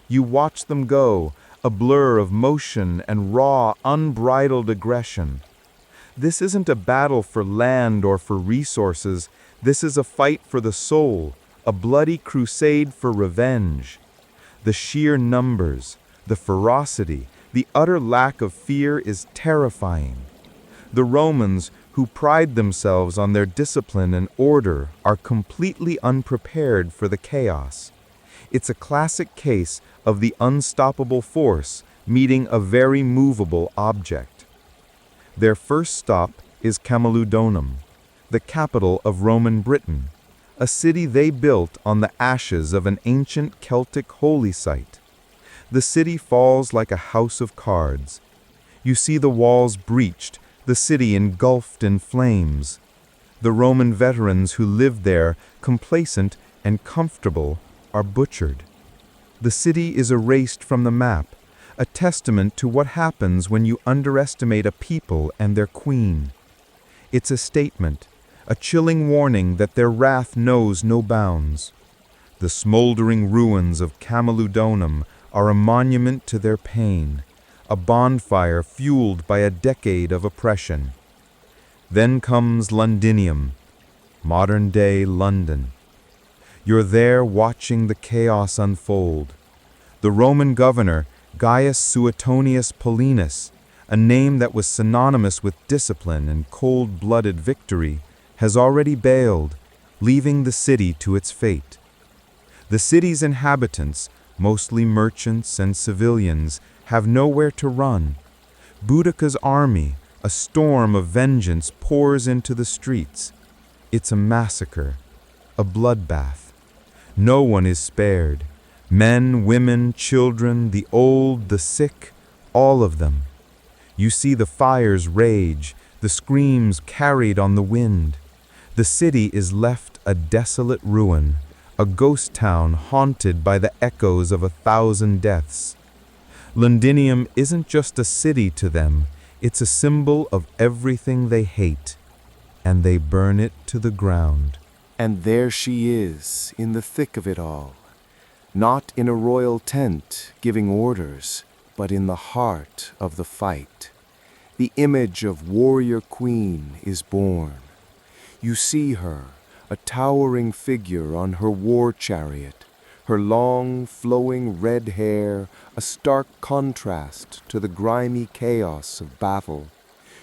You watch them go, a blur of motion and raw, unbridled aggression. This isn't a battle for land or for resources. This is a fight for the soul, a bloody crusade for revenge. The sheer numbers, the ferocity, the utter lack of fear is terrifying. The Romans, who pride themselves on their discipline and order, are completely unprepared for the chaos. It's a classic case of the unstoppable force meeting a very movable object. Their first stop is Camulodunum, the capital of Roman Britain, a city they built on the ashes of an ancient Celtic holy site. The city falls like a house of cards. You see the walls breached, the city engulfed in flames. The Roman veterans who lived there, complacent and comfortable, are butchered. The city is erased from the map, a testament to what happens when you underestimate a people and their queen. It's a statement, a chilling warning that their wrath knows no bounds. The smoldering ruins of Camalodunum are a monument to their pain, a bonfire fueled by a decade of oppression. Then comes Londinium, modern-day London. You're there watching the chaos unfold. The Roman governor, Gaius Suetonius Paulinus, a name that was synonymous with discipline and cold-blooded victory, has already bailed, leaving the city to its fate. The city's inhabitants, mostly merchants and civilians, have nowhere to run. Boudica's army, a storm of vengeance, pours into the streets. It's a massacre, a bloodbath. No one is spared. Men, women, children, the old, the sick, all of them. You see the fires rage, the screams carried on the wind. The city is left a desolate ruin, a ghost town haunted by the echoes of 1,000 deaths. Londinium isn't just a city to them, it's a symbol of everything they hate, and they burn it to the ground. And there she is, in the thick of it all. Not in a royal tent giving orders, but in the heart of the fight. The image of warrior queen is born. You see her, a towering figure on her war chariot, her long, flowing red hair a stark contrast to the grimy chaos of battle.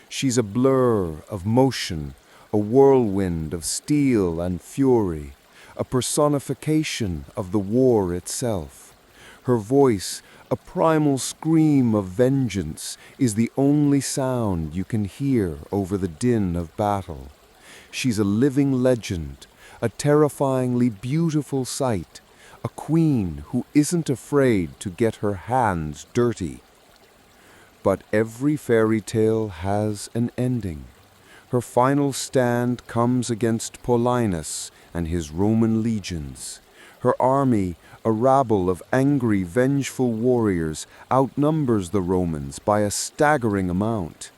She's a blur of motion, a whirlwind of steel and fury, a personification of the war itself. Her voice, a primal scream of vengeance, is the only sound you can hear over the din of battle. She's a living legend, a terrifyingly beautiful sight, a queen who isn't afraid to get her hands dirty. But every fairy tale has an ending. Her final stand comes against Paulinus and his Roman legions. Her army, a rabble of angry, vengeful warriors, outnumbers the Romans by a staggering amount.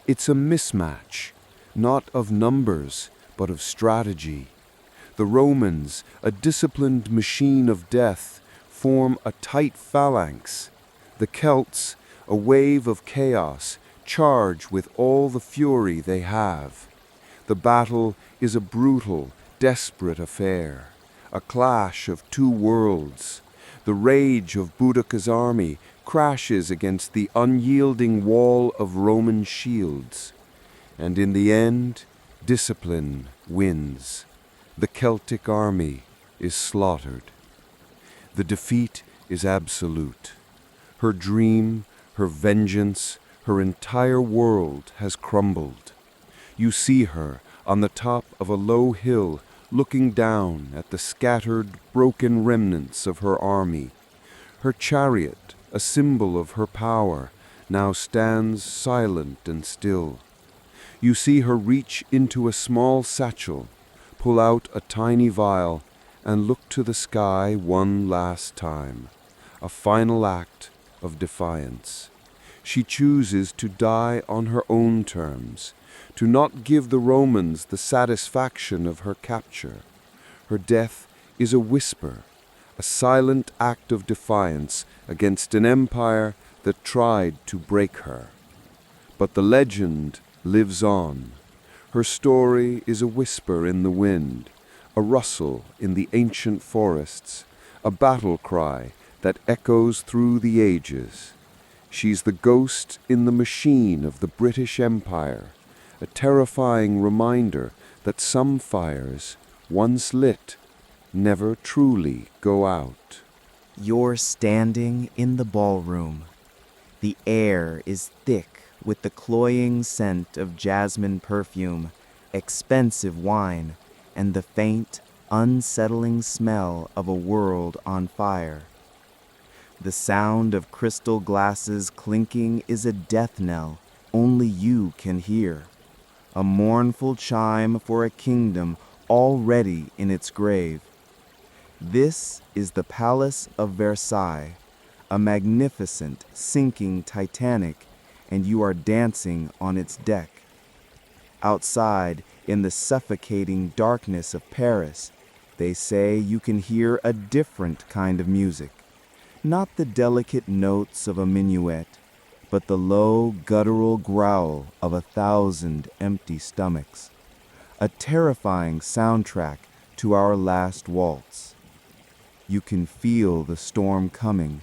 It's a mismatch, not of numbers, but of strategy. The Romans, a disciplined machine of death, form a tight phalanx. The Celts, a wave of chaos, charge with all the fury they have. The battle is a brutal, desperate affair, a clash of two worlds. The rage of Boudica's army crashes against the unyielding wall of Roman shields. And in the end, discipline wins. The Celtic army is slaughtered. The defeat is absolute. Her dream, her vengeance, her entire world has crumbled. You see her on the top of a low hill, looking down at the scattered, broken remnants of her army. Her chariot, a symbol of her power, now stands silent and still. You see her reach into a small satchel, pull out a tiny vial, and look to the sky one last time, a final act of defiance. She chooses to die on her own terms, to not give the Romans the satisfaction of her capture. Her death is a whisper, a silent act of defiance against an empire that tried to break her. But the legend lives on. Her story is a whisper in the wind, a rustle in the ancient forests, a battle cry that echoes through the ages. She's the ghost in the machine of the British Empire, a terrifying reminder that some fires, once lit, never truly go out. You're standing in the ballroom. The air is thick with the cloying scent of jasmine perfume, expensive wine, and the faint, unsettling smell of a world on fire. The sound of crystal glasses clinking is a death knell only you can hear, a mournful chime for a kingdom already in its grave. This is the Palace of Versailles, a magnificent, sinking Titanic, and you are dancing on its deck. Outside, in the suffocating darkness of Paris, they say you can hear a different kind of music, not the delicate notes of a minuet, but the low, guttural growl of 1,000 empty stomachs, a terrifying soundtrack to our last waltz. You can feel the storm coming.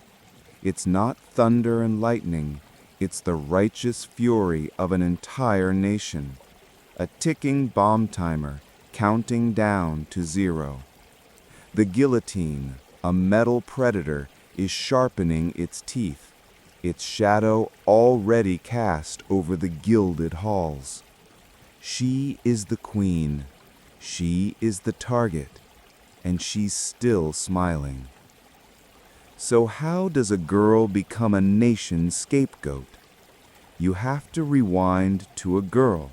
It's not thunder and lightning, it's the righteous fury of an entire nation, a ticking bomb timer counting down to 0. The guillotine, a metal predator, is sharpening its teeth, its shadow already cast over the gilded halls. She is the queen, she is the target, and she's still smiling. So how does a girl become a nation's scapegoat? You have to rewind to a girl,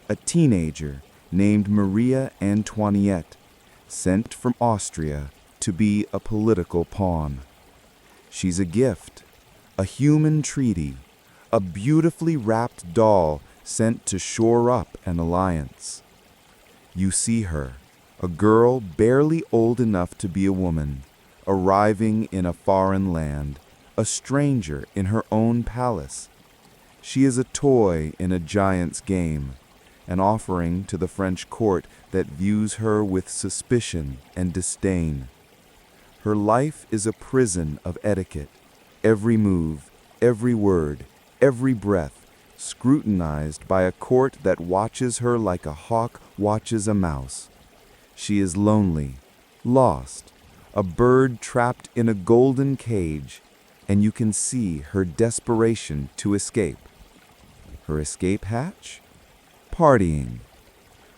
a teenager named Maria Antoinette, sent from Austria to be a political pawn. She's a gift, a human treaty, a beautifully wrapped doll sent to shore up an alliance. You see her, a girl barely old enough to be a woman, arriving in a foreign land, a stranger in her own palace. She is a toy in a giant's game, an offering to the French court that views her with suspicion and disdain. Her life is a prison of etiquette, every move, every word, every breath, scrutinized by a court that watches her like a hawk watches a mouse. She is lonely, lost, a bird trapped in a golden cage, and you can see her desperation to escape. Her escape hatch? Partying.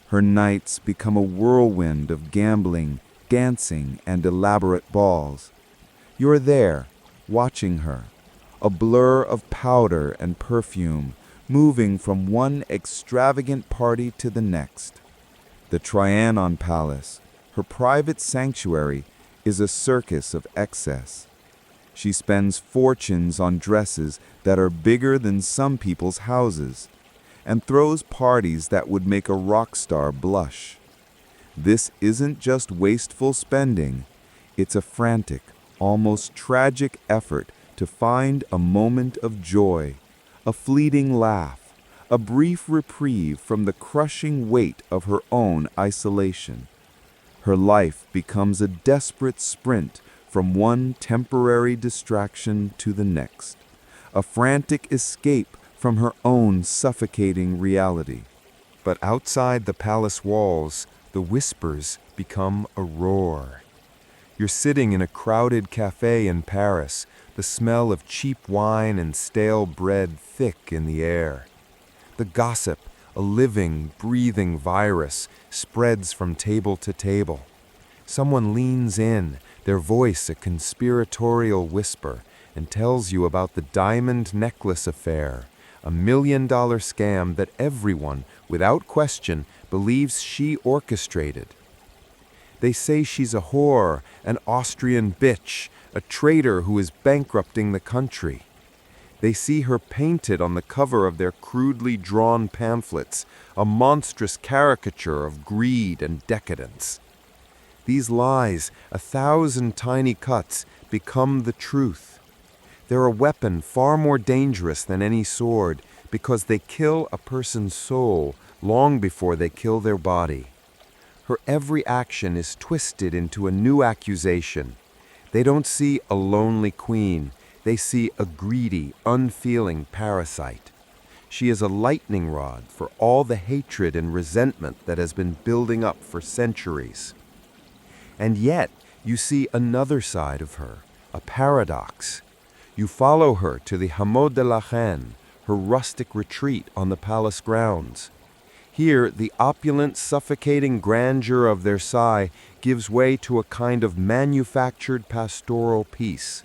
Her nights become a whirlwind of gambling, dancing, and elaborate balls. You're there, watching her, a blur of powder and perfume, moving from one extravagant party to the next. The Trianon Palace, her private sanctuary, is a circus of excess. She spends fortunes on dresses that are bigger than some people's houses, and throws parties that would make a rock star blush. This isn't just wasteful spending, it's a frantic, almost tragic effort to find a moment of joy, a fleeting laugh, a brief reprieve from the crushing weight of her own isolation. Her life becomes a desperate sprint from one temporary distraction to the next, a frantic escape from her own suffocating reality. But outside the palace walls, the whispers become a roar. You're sitting in a crowded cafe in Paris, the smell of cheap wine and stale bread thick in the air. The gossip, a living, breathing virus, spreads from table to table. Someone leans in, their voice a conspiratorial whisper, and tells you about the diamond necklace affair, a $1 million scam that everyone, without question, believes she orchestrated. They say she's a whore, an Austrian bitch, a traitor who is bankrupting the country. They see her painted on the cover of their crudely drawn pamphlets, a monstrous caricature of greed and decadence. These lies, 1,000 tiny cuts, become the truth. They're a weapon far more dangerous than any sword because they kill a person's soul long before they kill their body. Her every action is twisted into a new accusation. They don't see a lonely queen. They see a greedy, unfeeling parasite. She is a lightning rod for all the hatred and resentment that has been building up for centuries. And yet, you see another side of her, a paradox. You follow her to the Hameau de la Reine, her rustic retreat on the palace grounds. Here, the opulent, suffocating grandeur of Versailles gives way to a kind of manufactured pastoral peace.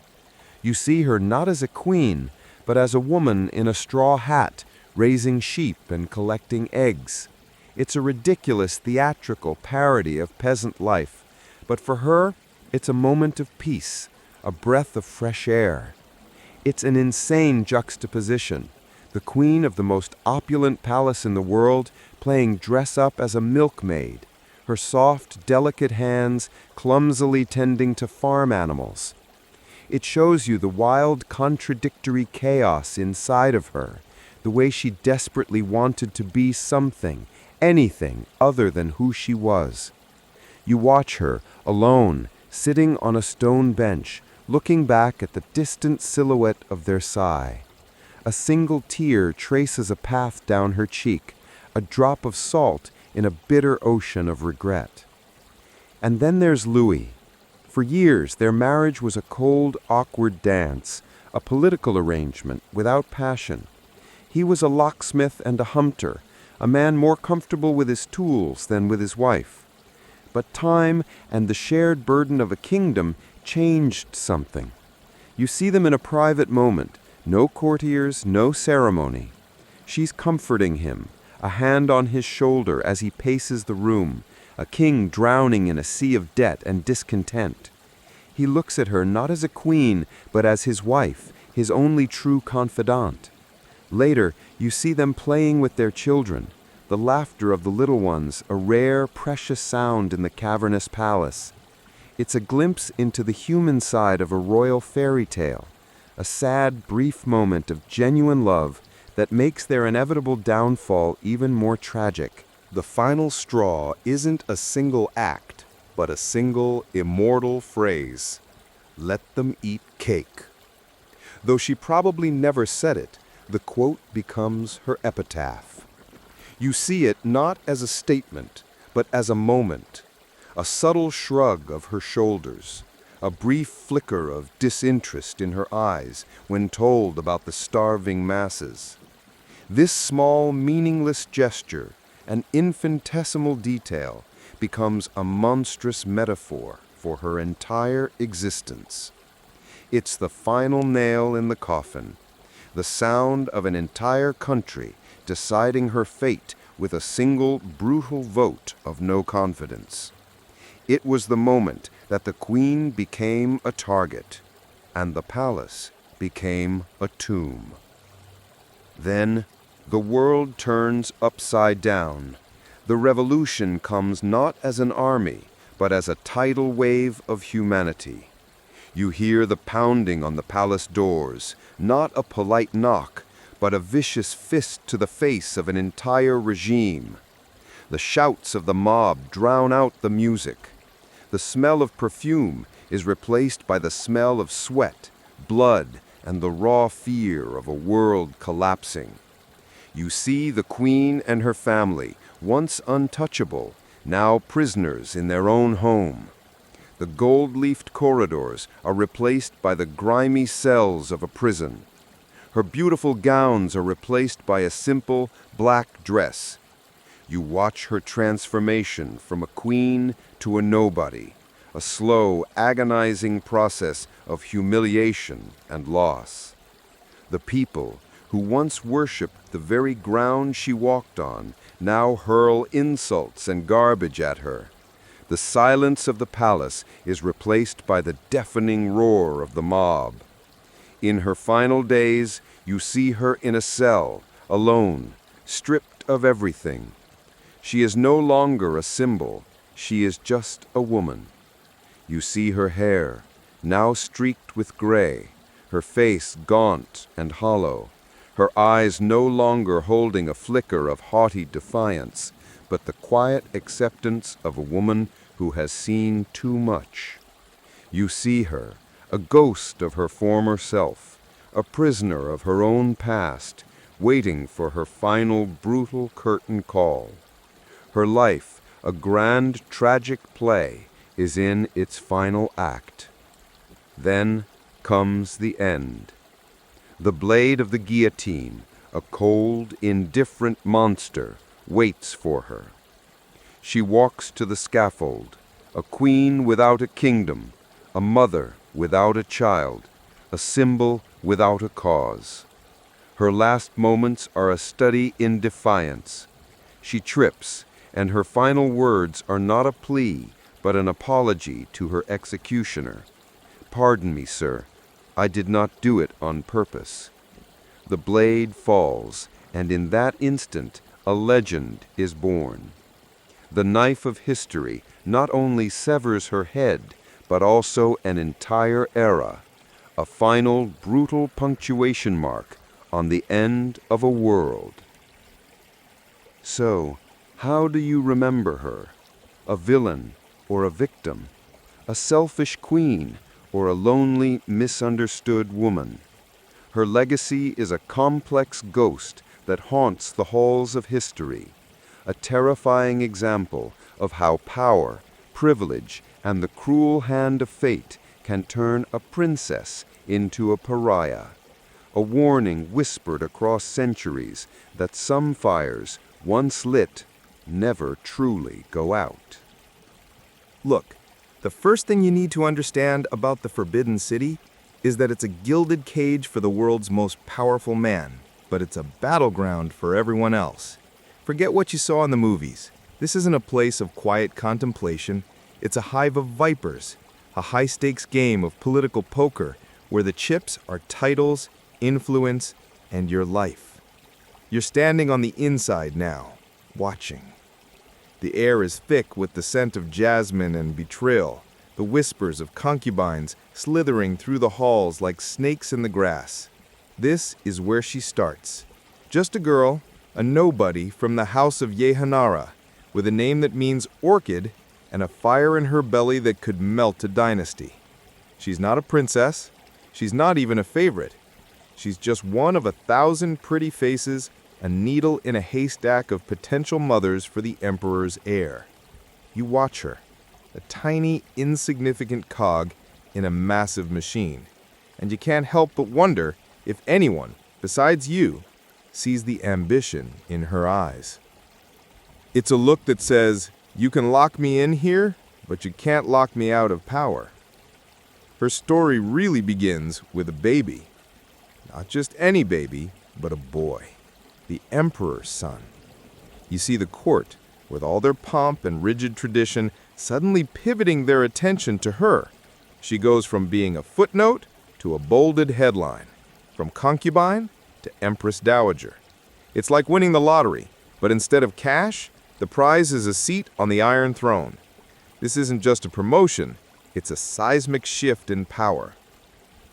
You see her not as a queen, but as a woman in a straw hat, raising sheep and collecting eggs. It's a ridiculous theatrical parody of peasant life, but for her, it's a moment of peace, a breath of fresh air. It's an insane juxtaposition. The queen of the most opulent palace in the world playing dress-up as a milkmaid, her soft, delicate hands clumsily tending to farm animals. It shows you the wild, contradictory chaos inside of her, the way she desperately wanted to be something, anything other than who she was. You watch her, alone, sitting on a stone bench, looking back at the distant silhouette of Versailles. A single tear traces a path down her cheek, a drop of salt in a bitter ocean of regret. And then there's Louis. For years, their marriage was a cold, awkward dance, a political arrangement without passion. He was a locksmith and a hunter, a man more comfortable with his tools than with his wife. But time and the shared burden of a kingdom changed something. You see them in a private moment, no courtiers, no ceremony. She's comforting him, a hand on his shoulder as he paces the room, a king drowning in a sea of debt and discontent. He looks at her not as a queen, but as his wife, his only true confidant. Later, you see them playing with their children, the laughter of the little ones, a rare, precious sound in the cavernous palace. It's a glimpse into the human side of a royal fairy tale, a sad, brief moment of genuine love that makes their inevitable downfall even more tragic. The final straw isn't a single act, but a single immortal phrase. Let them eat cake. Though she probably never said it, the quote becomes her epitaph. You see it not as a statement, but as a moment, a subtle shrug of her shoulders, a brief flicker of disinterest in her eyes when told about the starving masses. This small, meaningless gesture, an infinitesimal detail, becomes a monstrous metaphor for her entire existence. It's the final nail in the coffin, the sound of an entire country deciding her fate with a single brutal vote of no confidence. It was the moment that the queen became a target, and the palace became a tomb. Then, the world turns upside down. The revolution comes not as an army, but as a tidal wave of humanity. You hear the pounding on the palace doors, not a polite knock, but a vicious fist to the face of an entire regime. The shouts of the mob drown out the music. The smell of perfume is replaced by the smell of sweat, blood, and the raw fear of a world collapsing. You see the queen and her family, once untouchable, now prisoners in their own home. The gold-leafed corridors are replaced by the grimy cells of a prison. Her beautiful gowns are replaced by a simple black dress. You watch her transformation from a queen to a nobody, a slow, agonizing process of humiliation and loss. The people, who once worshipped the very ground she walked on, now hurl insults and garbage at her. The silence of the palace is replaced by the deafening roar of the mob. In her final days, you see her in a cell, alone, stripped of everything. She is no longer a symbol, she is just a woman. You see her hair, now streaked with gray, her face gaunt and hollow, her eyes no longer holding a flicker of haughty defiance, but the quiet acceptance of a woman who has seen too much. You see her, a ghost of her former self, a prisoner of her own past, waiting for her final brutal curtain call. Her life, a grand tragic play, is in its final act. Then comes the end. The blade of the guillotine, a cold, indifferent monster, waits for her. She walks to the scaffold, a queen without a kingdom, a mother without a child, a symbol without a cause. Her last moments are a study in defiance. She trips, and her final words are not a plea, but an apology to her executioner. "Pardon me, sir. I did not do it on purpose." The blade falls, and in that instant, a legend is born. The knife of history not only severs her head, but also an entire era, a final brutal punctuation mark on the end of a world. So, how do you remember her? A villain or a victim? A selfish queen or a lonely, misunderstood woman? Her legacy is a complex ghost that haunts the halls of history, a terrifying example of how power, privilege, and the cruel hand of fate can turn a princess into a pariah. A warning whispered across centuries that some fires, once lit, never truly go out. Look, the first thing you need to understand about the Forbidden City is that it's a gilded cage for the world's most powerful man, but it's a battleground for everyone else. Forget what you saw in the movies. This isn't a place of quiet contemplation. It's a hive of vipers, a high-stakes game of political poker where the chips are titles, influence, and your life. You're standing on the inside now, watching. The air is thick with the scent of jasmine and betrayal, the whispers of concubines slithering through the halls like snakes in the grass. This is where she starts. Just a girl, a nobody from the house of Yehanara, with a name that means orchid and a fire in her belly that could melt a dynasty. She's not a princess. She's not even a favorite. She's just one of 1,000 pretty faces, a needle in a haystack of potential mothers for the emperor's heir. You watch her, a tiny, insignificant cog in a massive machine, and you can't help but wonder if anyone, besides you, sees the ambition in her eyes. It's a look that says, "You can lock me in here, but you can't lock me out of power." Her story really begins with a baby. Not just any baby, but a boy. The emperor's son. You see the court, with all their pomp and rigid tradition, suddenly pivoting their attention to her. She goes from being a footnote to a bolded headline, from concubine to empress dowager. It's like winning the lottery, but instead of cash, the prize is a seat on the Iron Throne. This isn't just a promotion, it's a seismic shift in power.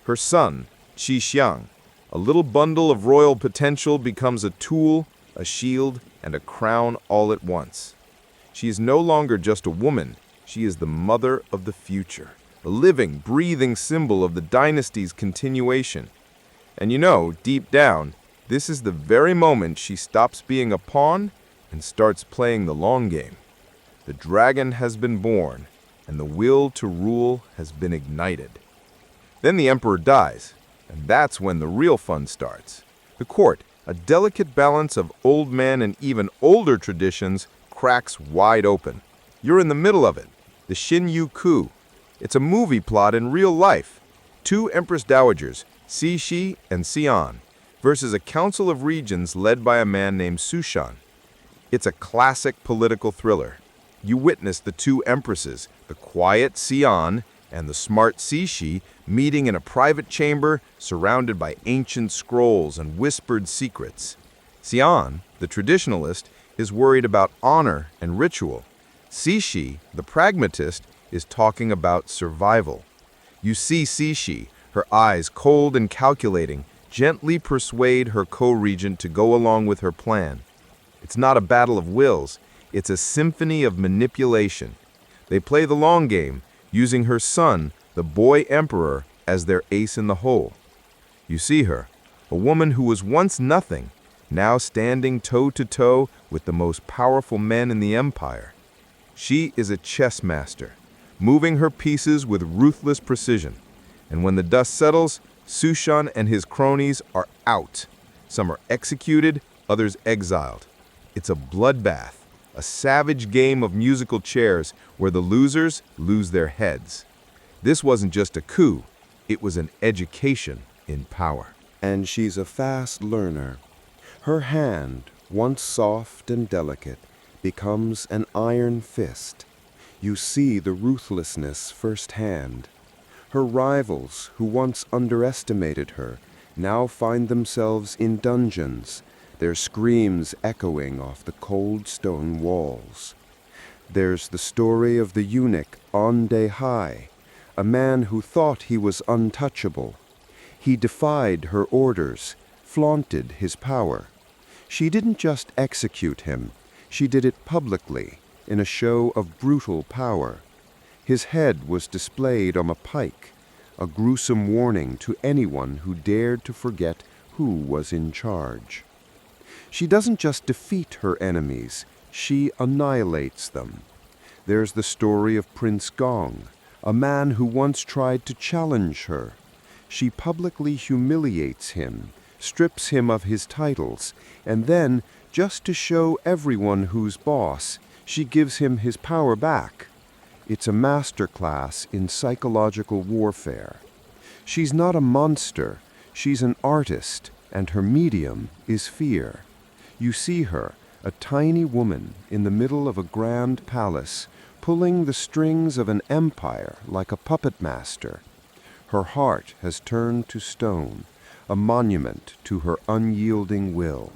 Her son, Qi Xiang, a little bundle of royal potential, becomes a tool, a shield, and a crown all at once. She is no longer just a woman, she is the mother of the future, a living, breathing symbol of the dynasty's continuation. And you know, deep down, this is the very moment she stops being a pawn and starts playing the long game. The dragon has been born, and the will to rule has been ignited. Then the emperor dies, and that's when the real fun starts. The court, a delicate balance of old men and even older traditions, cracks wide open. You're in the middle of it, the Xinyu coup. It's a movie plot in real life. Two empress dowagers, Cixi and Xian, versus a council of regents led by a man named Sushan. It's a classic political thriller. You witness the two empresses, the quiet Xian and the smart Cixi, meeting in a private chamber surrounded by ancient scrolls and whispered secrets. Xian, the traditionalist, is worried about honor and ritual. Cixi, the pragmatist, is talking about survival. You see Cixi, her eyes cold and calculating, gently persuade her co-regent to go along with her plan. It's not a battle of wills, it's a symphony of manipulation. They play the long game, using her son, the boy emperor, as their ace in the hole. You see her, a woman who was once nothing, now standing toe-to-toe with the most powerful men in the empire. She is a chess master, moving her pieces with ruthless precision. And when the dust settles, Sushan and his cronies are out. Some are executed, others exiled. It's a bloodbath, a savage game of musical chairs where the losers lose their heads. This wasn't just a coup. It was an education in power. And she's a fast learner. Her hand, once soft and delicate, becomes an iron fist. You see the ruthlessness firsthand. Her rivals, who once underestimated her, now find themselves in dungeons, their screams echoing off the cold stone walls. There's the story of the eunuch Ande Hai, a man who thought he was untouchable. He defied her orders, flaunted his power. She didn't just execute him, she did it publicly, in a show of brutal power. His head was displayed on a pike, a gruesome warning to anyone who dared to forget who was in charge. She doesn't just defeat her enemies, she annihilates them. There's the story of Prince Gong, a man who once tried to challenge her. She publicly humiliates him, strips him of his titles, and then, just to show everyone who's boss, she gives him his power back. It's a masterclass in psychological warfare. She's not a monster, she's an artist, and her medium is fear. You see her, a tiny woman in the middle of a grand palace, pulling the strings of an empire like a puppet master. Her heart has turned to stone, a monument to her unyielding will.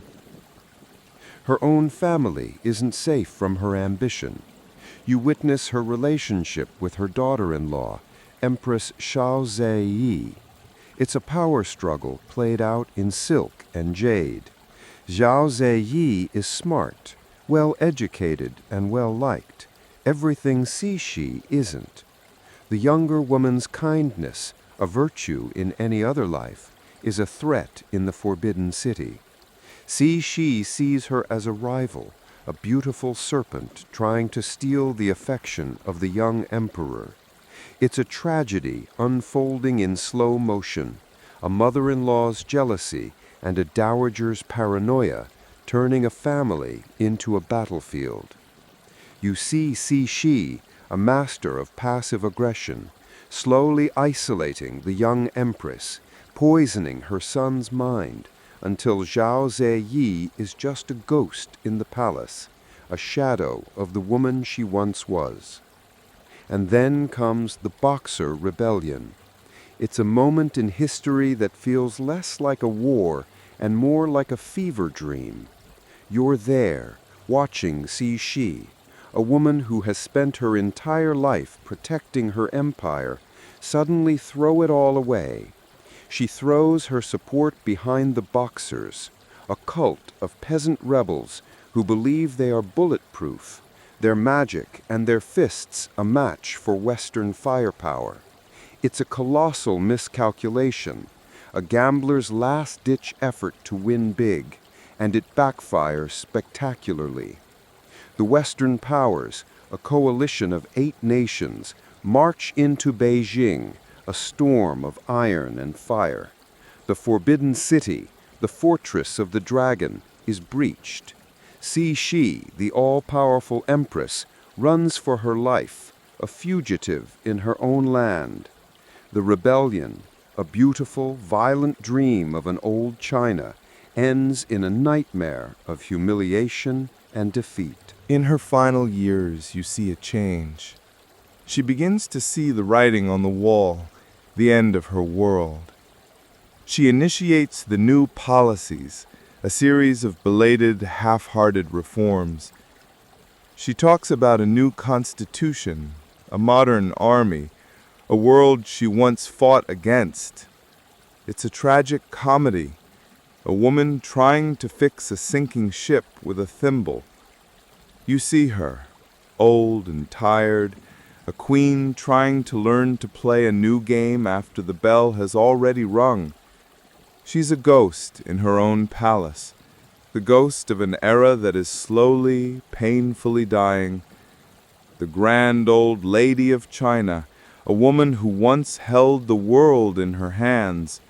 Her own family isn't safe from her ambition. You witness her relationship with her daughter-in-law, Empress Xiao Zheyi. It's a power struggle played out in silk and jade. Xiao Zheyi is smart, well-educated, and well-liked. Everything Cixi isn't. The younger woman's kindness, a virtue in any other life, is a threat in the Forbidden City. Cixi sees her as a rival, a beautiful serpent trying to steal the affection of the young emperor. It's a tragedy unfolding in slow motion, a mother-in-law's jealousy and a dowager's paranoia turning a family into a battlefield. You see Cixi, a master of passive aggression, slowly isolating the young empress, poisoning her son's mind, until Xiao Zheyi is just a ghost in the palace, a shadow of the woman she once was. And then comes the Boxer Rebellion. It's a moment in history that feels less like a war and more like a fever dream. You're there, watching Cixi, a woman who has spent her entire life protecting her empire, suddenly throw it all away. She throws her support behind the Boxers, a cult of peasant rebels who believe they are bulletproof, their magic and their fists a match for Western firepower. It's a colossal miscalculation, a gambler's last-ditch effort to win big, and it backfires spectacularly. The Western powers, a coalition of 8 nations, march into Beijing, a storm of iron and fire. The Forbidden City, the fortress of the dragon, is breached. Cixi, the all-powerful empress, runs for her life, a fugitive in her own land. The rebellion, a beautiful, violent dream of an old China, ends in a nightmare of humiliation and defeat. In her final years, you see a change. She begins to see the writing on the wall, the end of her world. She initiates the new policies, a series of belated, half-hearted reforms. She talks about a new constitution, a modern army, a world she once fought against. It's a tragic comedy, a woman trying to fix a sinking ship with a thimble. You see her, old and tired, a queen trying to learn to play a new game after the bell has already rung. She's a ghost in her own palace, the ghost of an era that is slowly, painfully dying. The grand old lady of China, a woman who once held the world in her hands,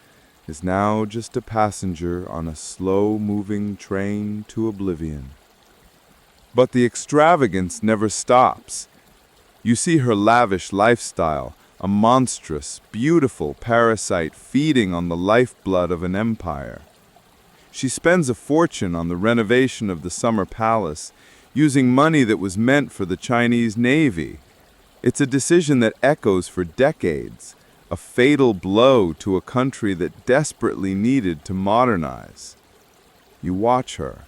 is now just a passenger on a slow-moving train to oblivion. But the extravagance never stops. You see her lavish lifestyle, a monstrous, beautiful parasite feeding on the lifeblood of an empire. She spends a fortune on the renovation of the summer palace, using money that was meant for the Chinese Navy. It's a decision that echoes for decades, a fatal blow to a country that desperately needed to modernize. You watch her,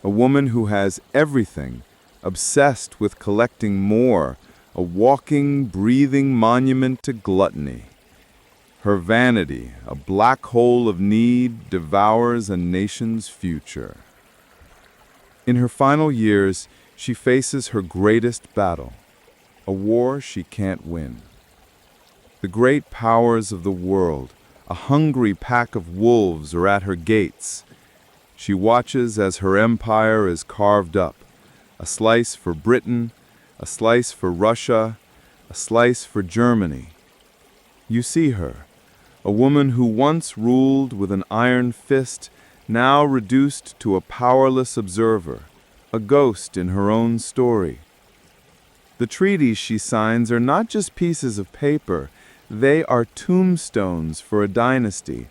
a woman who has everything, obsessed with collecting more, a walking, breathing monument to gluttony. Her vanity, a black hole of need, devours a nation's future. In her final years, she faces her greatest battle, a war she can't win. The great powers of the world, a hungry pack of wolves, are at her gates. She watches as her empire is carved up, a slice for Britain, a slice for Russia, a slice for Germany. You see her, a woman who once ruled with an iron fist, now reduced to a powerless observer, a ghost in her own story. The treaties she signs are not just pieces of paper, they are tombstones for a dynasty,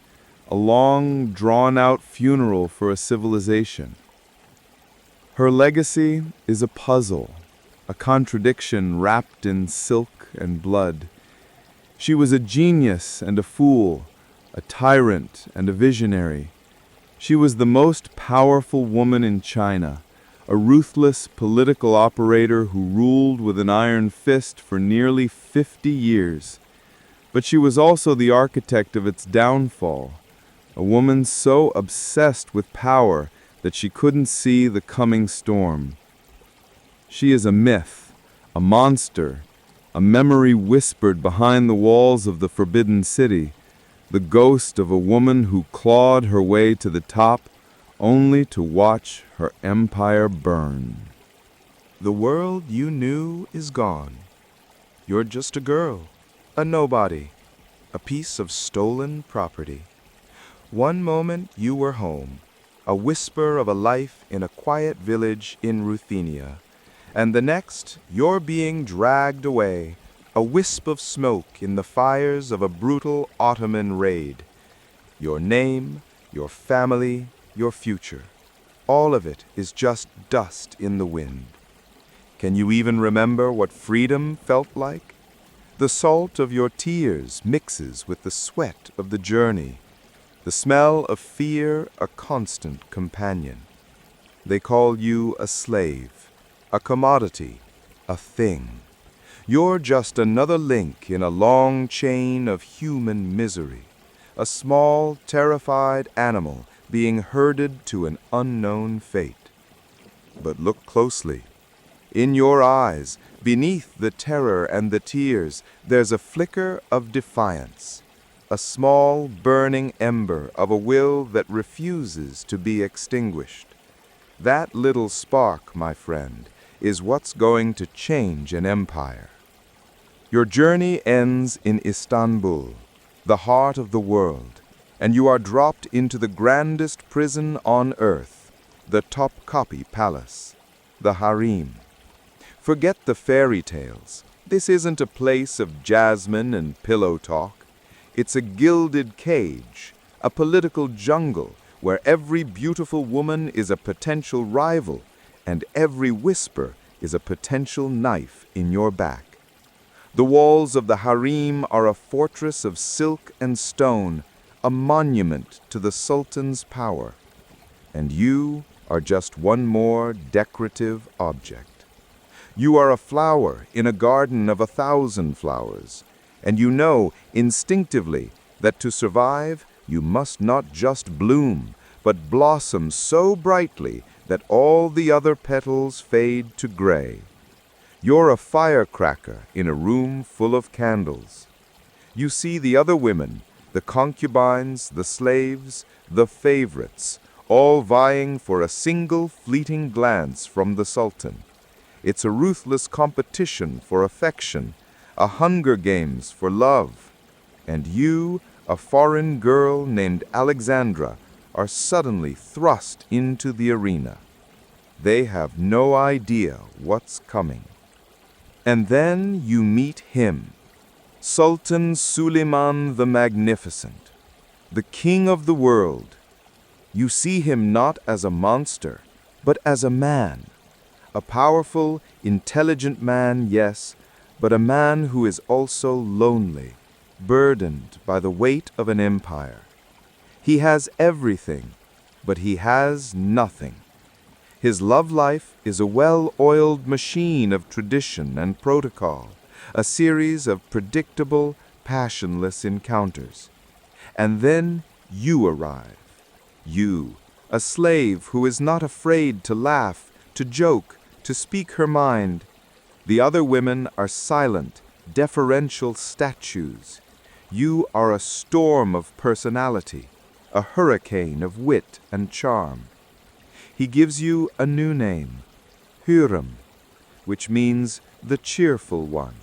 a long, drawn-out funeral for a civilization. Her legacy is a puzzle, a contradiction wrapped in silk and blood. She was a genius and a fool, a tyrant and a visionary. She was the most powerful woman in China, a ruthless political operator who ruled with an iron fist for nearly 50 years. But she was also the architect of its downfall, a woman so obsessed with power that she couldn't see the coming storm. She is a myth, a monster, a memory whispered behind the walls of the Forbidden City, the ghost of a woman who clawed her way to the top only to watch her empire burn. The world you knew is gone. You're just a girl, a nobody, a piece of stolen property. One moment you were home, a whisper of a life in a quiet village in Ruthenia, and the next you're being dragged away, a wisp of smoke in the fires of a brutal Ottoman raid. Your name, your family, your future, all of it is just dust in the wind. Can you even remember what freedom felt like? The salt of your tears mixes with the sweat of the journey, the smell of fear a constant companion. They call you a slave, a commodity, a thing. You're just another link in a long chain of human misery, a small, terrified animal being herded to an unknown fate. But look closely. In your eyes, beneath the terror and the tears, there's a flicker of defiance, a small, burning ember of a will that refuses to be extinguished. That little spark, my friend, is what's going to change an empire. Your journey ends in Istanbul, the heart of the world, and you are dropped into the grandest prison on earth, the Topkapi Palace, the harem. Forget the fairy tales. This isn't a place of jasmine and pillow talk. It's a gilded cage, a political jungle where every beautiful woman is a potential rival and every whisper is a potential knife in your back. The walls of the harem are a fortress of silk and stone, a monument to the sultan's power. And you are just one more decorative object. You are a flower in a garden of 1,000 flowers, and you know instinctively that to survive you must not just bloom, but blossom so brightly that all the other petals fade to gray. You're a firecracker in a room full of candles. You see the other women, the concubines, the slaves, the favorites, all vying for a single fleeting glance from the Sultan. It's a ruthless competition for affection, a Hunger Games for love. And you, a foreign girl named Alexandra, are suddenly thrust into the arena. They have no idea what's coming. And then you meet him, Sultan Suleiman the Magnificent, the king of the world. You see him not as a monster, but as a man. A powerful, intelligent man, yes, but a man who is also lonely, burdened by the weight of an empire. He has everything, but he has nothing. His love life is a well-oiled machine of tradition and protocol, a series of predictable, passionless encounters. And then you arrive. You, a slave who is not afraid to laugh, to joke, to speak her mind. The other women are silent, deferential statues. You are a storm of personality, a hurricane of wit and charm. He gives you a new name, Hürrem, which means the cheerful one.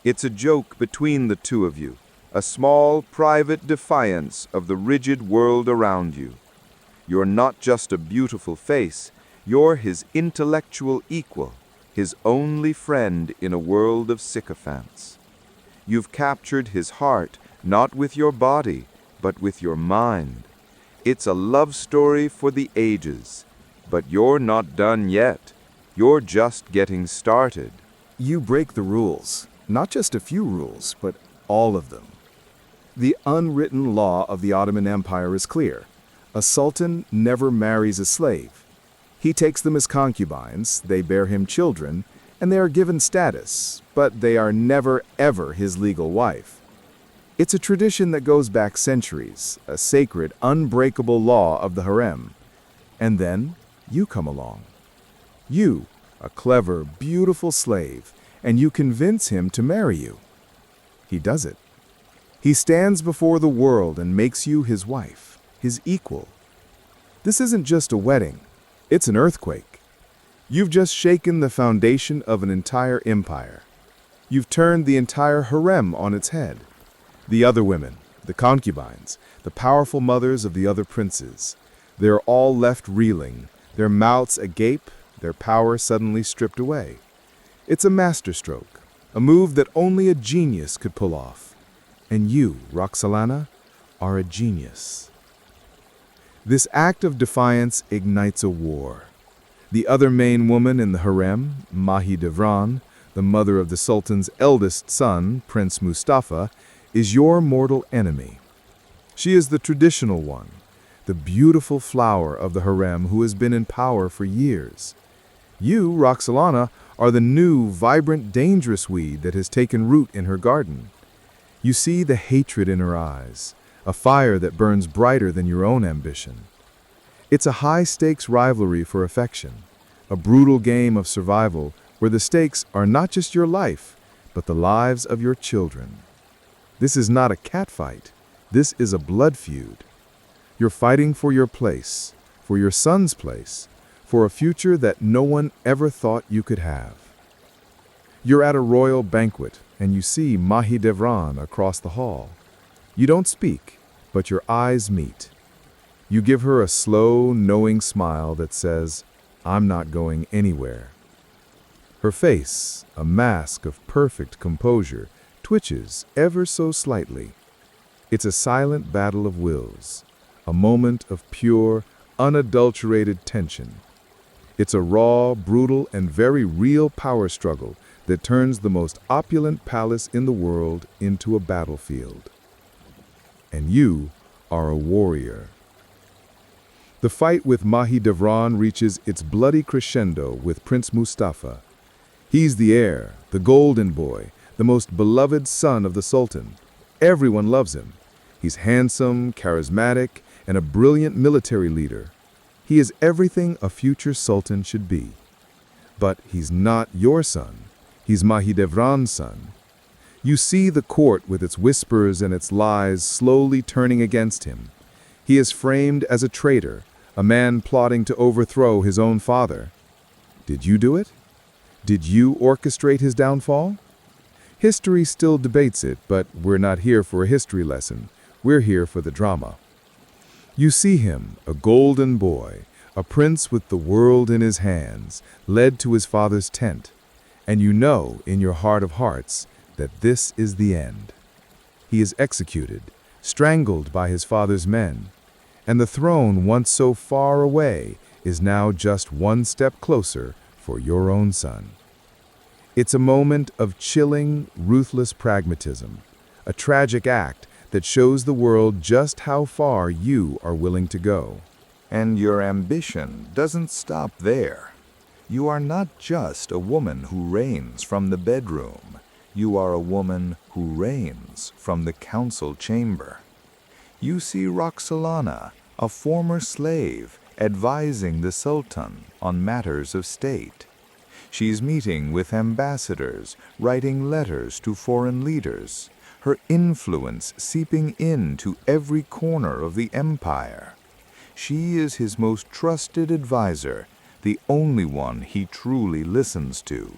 It's a joke between the two of you, a small, private defiance of the rigid world around you. You're not just a beautiful face, you're his intellectual equal, his only friend in a world of sycophants. You've captured his heart, not with your body, but with your mind. It's a love story for the ages, but you're not done yet. You're just getting started. You break the rules. Not just a few rules, but all of them. The unwritten law of the Ottoman Empire is clear. A sultan never marries a slave. He takes them as concubines, they bear him children, and they are given status, but they are never ever his legal wife. It's a tradition that goes back centuries, a sacred, unbreakable law of the harem. And then you come along. You, a clever, beautiful slave, and you convince him to marry you. He does it. He stands before the world and makes you his wife, his equal. This isn't just a wedding, it's an earthquake. You've just shaken the foundation of an entire empire. You've turned the entire harem on its head. The other women, the concubines, the powerful mothers of the other princes, they're all left reeling, their mouths agape, their power suddenly stripped away. It's a masterstroke, a move that only a genius could pull off. And you, Roxolana, are a genius. This act of defiance ignites a war. The other main woman in the harem, Mahidevran, the mother of the Sultan's eldest son, Prince Mustafa, is your mortal enemy. She is the traditional one, the beautiful flower of the harem who has been in power for years. You, Roxolana, are the new, vibrant, dangerous weed that has taken root in her garden. You see the hatred in her eyes, a fire that burns brighter than your own ambition. It's a high-stakes rivalry for affection, a brutal game of survival where the stakes are not just your life, but the lives of your children. This is not a catfight. This is a blood feud. You're fighting for your place, for your son's place, for a future that no one ever thought you could have. You're at a royal banquet, and you see Mahidevran across the hall. You don't speak, but your eyes meet. You give her a slow, knowing smile that says, "I'm not going anywhere." Her face, a mask of perfect composure, twitches ever so slightly. It's a silent battle of wills, a moment of pure, unadulterated tension. It's a raw, brutal, and very real power struggle that turns the most opulent palace in the world into a battlefield. And you are a warrior. The fight with Mahidevran reaches its bloody crescendo with Prince Mustafa. He's the heir, the golden boy, the most beloved son of the Sultan. Everyone loves him. He's handsome, charismatic, and a brilliant military leader. He is everything a future sultan should be. But he's not your son. He's Mahidevran's son. You see the court with its whispers and its lies slowly turning against him. He is framed as a traitor, a man plotting to overthrow his own father. Did you do it? Did you orchestrate his downfall? History still debates it, but we're not here for a history lesson. We're here for the drama. You see him, a golden boy, a prince with the world in his hands, led to his father's tent. And you know, in your heart of hearts, that this is the end. He is executed, strangled by his father's men, and the throne once so far away is now just one step closer for your own son. It's a moment of chilling, ruthless pragmatism, a tragic act that shows the world just how far you are willing to go. And your ambition doesn't stop there. You are not just a woman who reigns from the bedroom. You are a woman who reigns from the council chamber. You see Roxolana, a former slave, advising the Sultan on matters of state. She's meeting with ambassadors, writing letters to foreign leaders, her influence seeping into every corner of the empire. She is his most trusted advisor, the only one he truly listens to.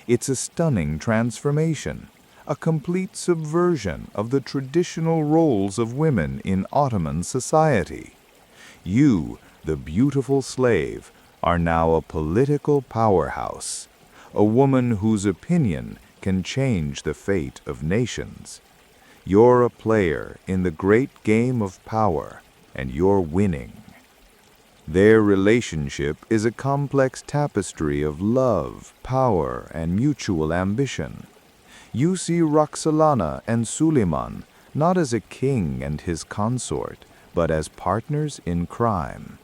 It's a stunning transformation, a complete subversion of the traditional roles of women in Ottoman society. You, the beautiful slave, are now a political powerhouse, a woman whose opinion can change the fate of nations. You're a player in the great game of power, and you're winning. Their relationship is a complex tapestry of love, power, and mutual ambition. You see Roxolana and Suleiman not as a king and his consort, but as partners in crime.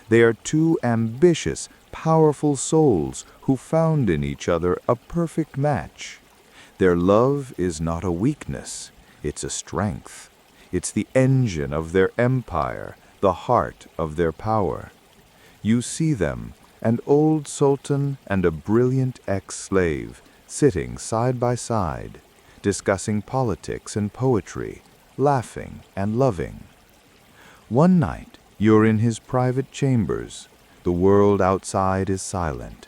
They are two ambitious, powerful souls who found in each other a perfect match. Their love is not a weakness, it's a strength. It's the engine of their empire, the heart of their power. You see them, an old sultan and a brilliant ex-slave, sitting side by side, discussing politics and poetry, laughing and loving. One night, you're in his private chambers. The world outside is silent.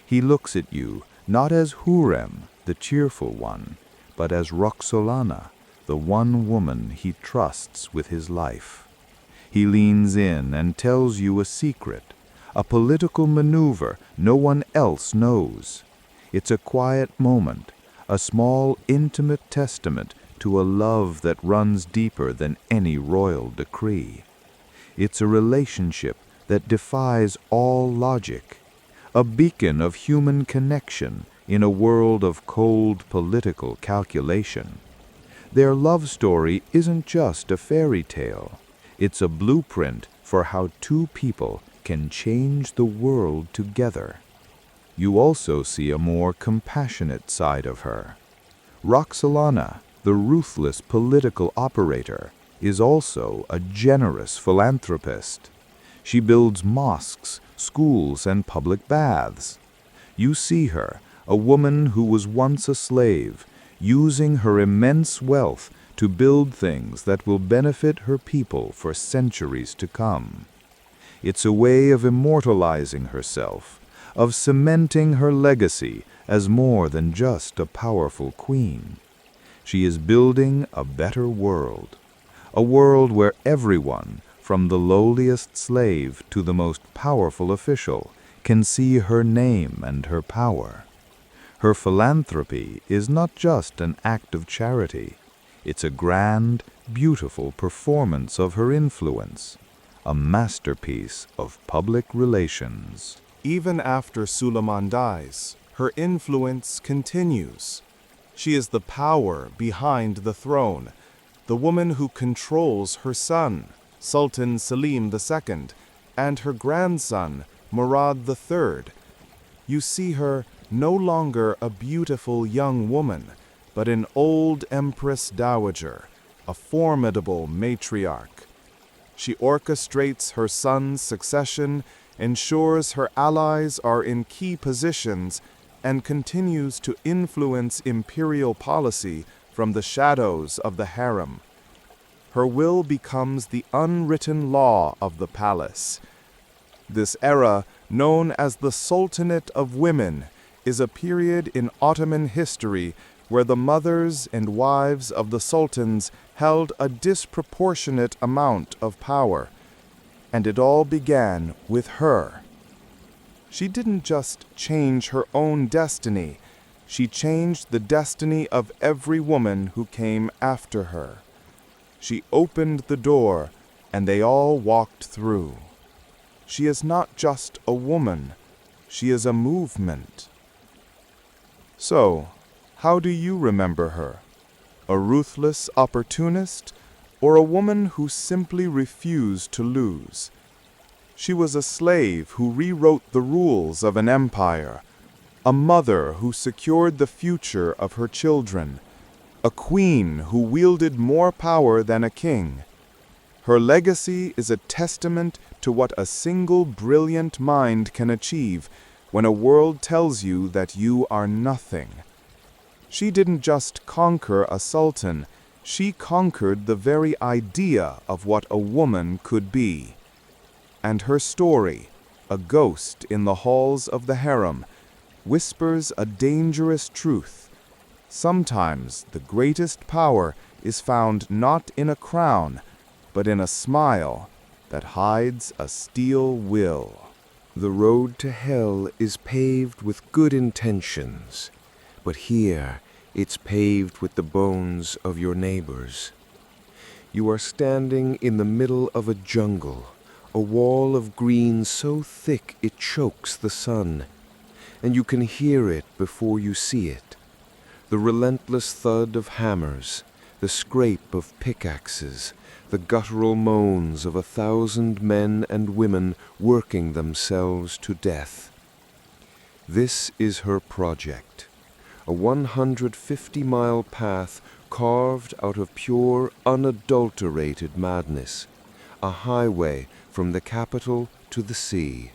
He looks at you, not as Hurrem, the cheerful one, but as Roxolana, the one woman he trusts with his life. He leans in and tells you a secret, a political maneuver no one else knows. It's a quiet moment, a small, intimate testament to a love that runs deeper than any royal decree. It's a relationship that defies all logic, a beacon of human connection in a world of cold political calculation. Their love story isn't just a fairy tale. It's a blueprint for how two people can change the world together. You also see a more compassionate side of her. Roxolana, the ruthless political operator, is also a generous philanthropist. She builds mosques, schools, and public baths. You see her, a woman who was once a slave, using her immense wealth to build things that will benefit her people for centuries to come. It's a way of immortalizing herself, of cementing her legacy as more than just a powerful queen. She is building a better world, a world where everyone, from the lowliest slave to the most powerful official, can see her name and her power. Her philanthropy is not just an act of charity. It's a grand, beautiful performance of her influence, a masterpiece of public relations. Even after Suleiman dies, her influence continues. She is the power behind the throne, the woman who controls her son, Sultan Selim II, and her grandson, Murad III. You see her no longer a beautiful young woman, but an old empress dowager, a formidable matriarch. She orchestrates her son's succession, ensures her allies are in key positions, and continues to influence imperial policy from the shadows of the harem. Her will becomes the unwritten law of the palace. This era, known as the Sultanate of Women, is a period in Ottoman history where the mothers and wives of the sultans held a disproportionate amount of power. And it all began with her. She didn't just change her own destiny, She changed the destiny of every woman who came after her. She opened the door, and they all walked through. She is not just a woman, she is a movement. So, how do you remember her? A ruthless opportunist, or a woman who simply refused to lose? She was a slave who rewrote the rules of an empire, a mother who secured the future of her children, a queen who wielded more power than a king. Her legacy is a testament to what a single brilliant mind can achieve when a world tells you that you are nothing. She didn't just conquer a sultan, she conquered the very idea of what a woman could be. And her story, a ghost in the halls of the harem, whispers a dangerous truth. Sometimes the greatest power is found not in a crown, but in a smile that hides a steel will. The road to hell is paved with good intentions, but here it's paved with the bones of your neighbors. You are standing in the middle of a jungle, a wall of green so thick it chokes the sun, and you can hear it before you see it. The relentless thud of hammers, the scrape of pickaxes, the guttural moans of 1,000 men and women working themselves to death. This is her project, a 150-mile path carved out of pure, unadulterated madness, a highway from the capital to the sea.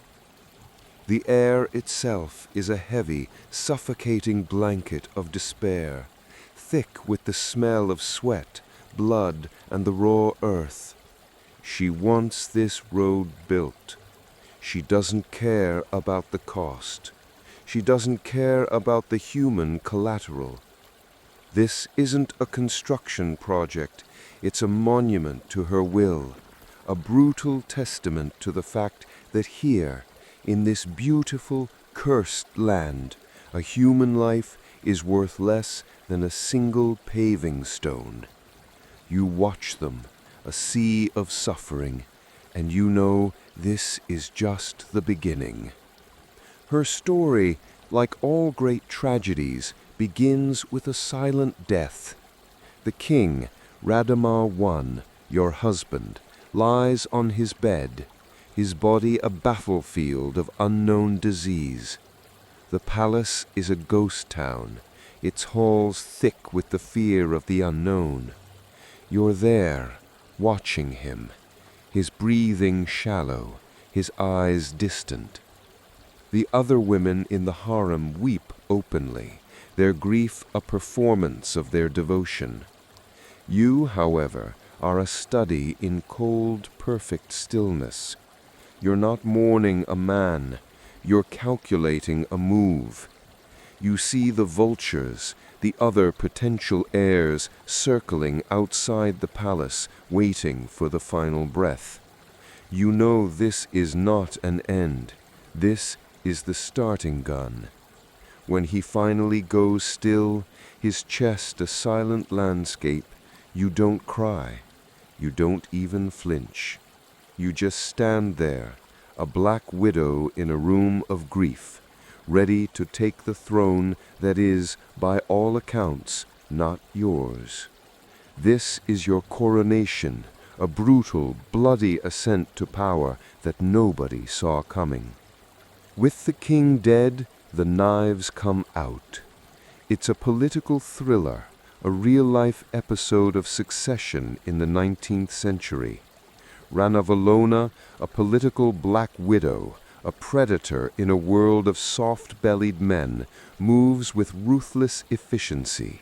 The air itself is a heavy, suffocating blanket of despair, thick with the smell of sweat, blood, and the raw earth. She wants this road built. She doesn't care about the cost. She doesn't care about the human collateral. This isn't a construction project. It's a monument to her will, a brutal testament to the fact that here, in this beautiful, cursed land, a human life is worth less than a single paving stone. You watch them, a sea of suffering, and you know this is just the beginning. Her story, like all great tragedies, begins with a silent death. The king, Radamar I, your husband, lies on his bed, his body a battlefield of unknown disease. The palace is a ghost town, its halls thick with the fear of the unknown. You're there, watching him, his breathing shallow, his eyes distant. The other women in the harem weep openly, their grief a performance of their devotion. You, however, are a study in cold, perfect stillness. You're not mourning a man, you're calculating a move. You see the vultures, the other potential heirs, circling outside the palace, waiting for the final breath. You know this is not an end. This is the starting gun. When he finally goes still, his chest a silent landscape, you don't cry. You don't even flinch. You just stand there, a black widow in a room of grief, ready to take the throne that is, by all accounts, not yours. This is your coronation, a brutal, bloody ascent to power that nobody saw coming. With the king dead, the knives come out. It's a political thriller, a real-life episode of succession in the 19th century. Ranavalona, a political black widow, a predator in a world of soft-bellied men, moves with ruthless efficiency.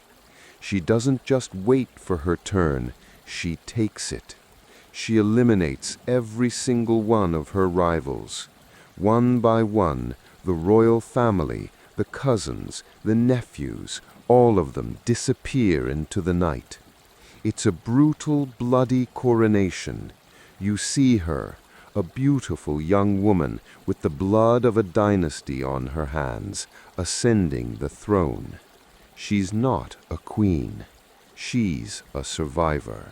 She doesn't just wait for her turn, she takes it. She eliminates every single one of her rivals. One by one, the royal family, the cousins, the nephews, all of them disappear into the night. It's a brutal, bloody coronation. You see her, a beautiful young woman with the blood of a dynasty on her hands, ascending the throne. She's not a queen. She's a survivor.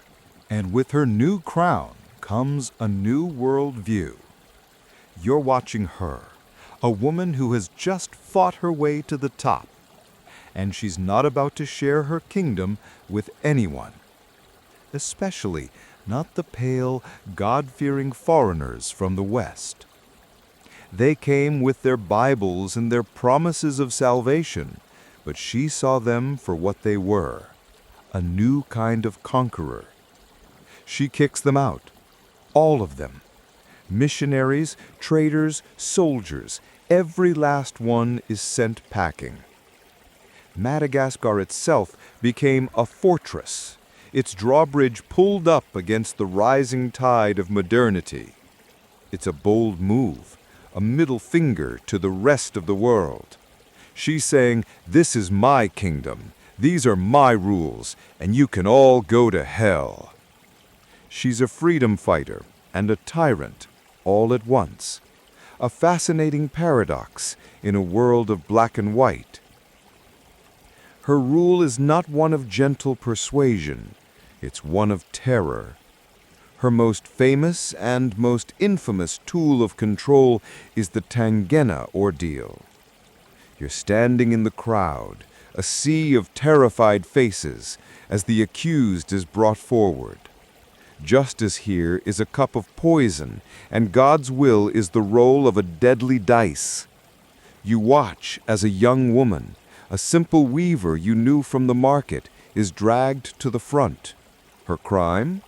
And with her new crown comes a new world view. You're watching her, a woman who has just fought her way to the top, and she's not about to share her kingdom with anyone, especially not the pale, God-fearing foreigners from the West. They came with their Bibles and their promises of salvation, but she saw them for what they were, a new kind of conqueror. She kicks them out, all of them. Missionaries, traders, soldiers, every last one is sent packing. Madagascar itself became a fortress, its drawbridge pulled up against the rising tide of modernity. It's a bold move, a middle finger to the rest of the world. She's saying, "This is my kingdom, these are my rules, and you can all go to hell." She's a freedom fighter and a tyrant, all at once. A fascinating paradox in a world of black and white. Her rule is not one of gentle persuasion, it's one of terror. Her most famous and most infamous tool of control is the Tangena ordeal. You're standing in the crowd, a sea of terrified faces, as the accused is brought forward. Justice here is a cup of poison, and God's will is the roll of a deadly dice. You watch as a young woman, a simple weaver you knew from the market, is dragged to the front. Her crime?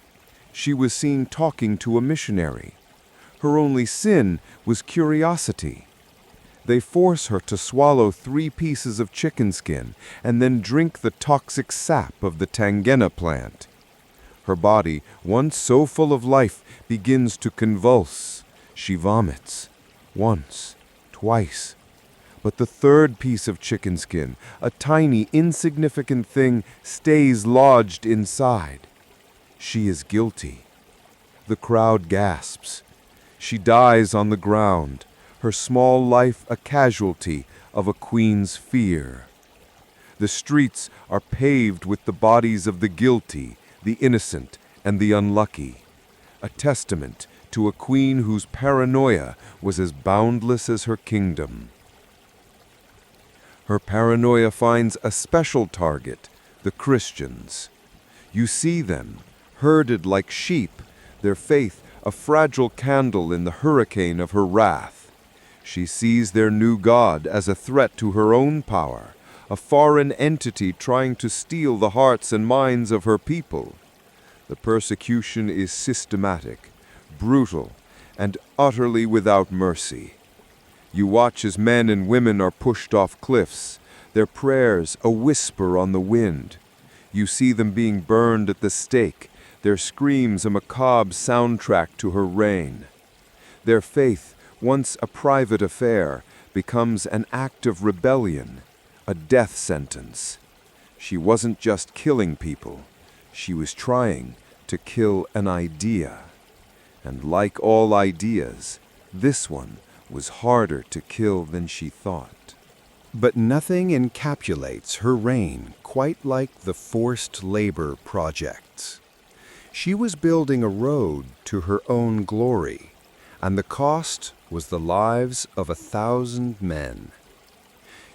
She was seen talking to a missionary. Her only sin was curiosity. They force her to swallow 3 pieces of chicken skin and then drink the toxic sap of the Tangena plant. Her body, once so full of life, begins to convulse. She vomits. Once, twice. But the 3rd piece of chicken skin, a tiny, insignificant thing, stays lodged inside. She is guilty. The crowd gasps. She dies on the ground, her small life a casualty of a queen's fear. The streets are paved with the bodies of the guilty, the innocent, and the unlucky, a testament to a queen whose paranoia was as boundless as her kingdom. Her paranoia finds a special target, the Christians. You see them, herded like sheep, their faith a fragile candle in the hurricane of her wrath. She sees their new God as a threat to her own power, a foreign entity trying to steal the hearts and minds of her people. The persecution is systematic, brutal, and utterly without mercy. You watch as men and women are pushed off cliffs, their prayers a whisper on the wind. You see them being burned at the stake, their screams a macabre soundtrack to her reign. Their faith, once a private affair, becomes an act of rebellion, a death sentence. She wasn't just killing people, she was trying to kill an idea. And like all ideas, this one was harder to kill than she thought. But nothing encapsulates her reign quite like the forced labor projects. She was building a road to her own glory, and the cost was the lives of 1,000 men.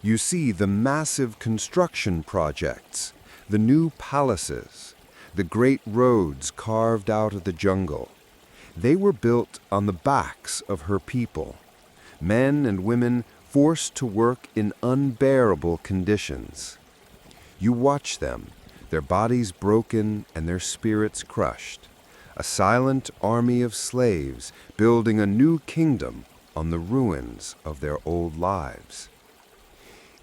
You see the massive construction projects, the new palaces, the great roads carved out of the jungle. They were built on the backs of her people, men and women forced to work in unbearable conditions. You watch them, their bodies broken and their spirits crushed, a silent army of slaves building a new kingdom on the ruins of their old lives.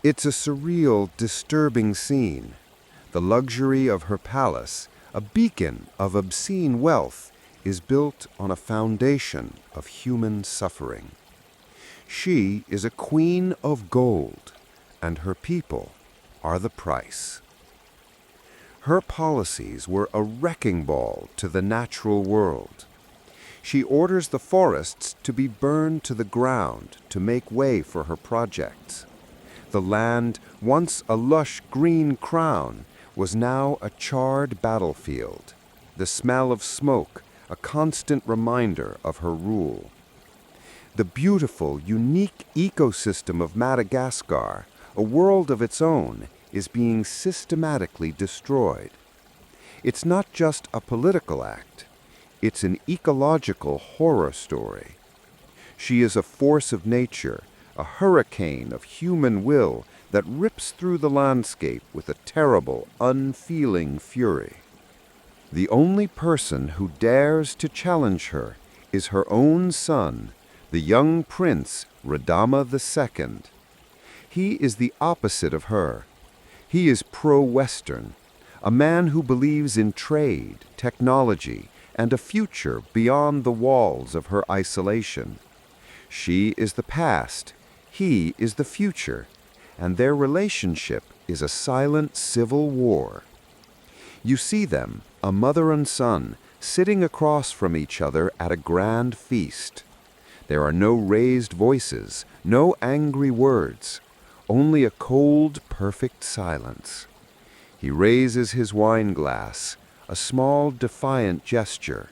It's a surreal, disturbing scene. The luxury of her palace, a beacon of obscene wealth, is built on a foundation of human suffering. She is a queen of gold, and her people are the price. Her policies were a wrecking ball to the natural world. She orders the forests to be burned to the ground to make way for her projects. The land, once a lush green crown, was now a charred battlefield, the smell of smoke a constant reminder of her rule. The beautiful, unique ecosystem of Madagascar, a world of its own, is being systematically destroyed. It's not just a political act, it's an ecological horror story. She is a force of nature, a hurricane of human will that rips through the landscape with a terrible, unfeeling fury. The only person who dares to challenge her is her own son, the young prince Radama II. He is the opposite of her. He is pro-Western, a man who believes in trade, technology, and a future beyond the walls of her isolation. She is the past, he is the future, and their relationship is a silent civil war. You see them, a mother and son, sitting across from each other at a grand feast. There are no raised voices, no angry words, only a cold, perfect silence. He raises his wine glass, a small, defiant gesture.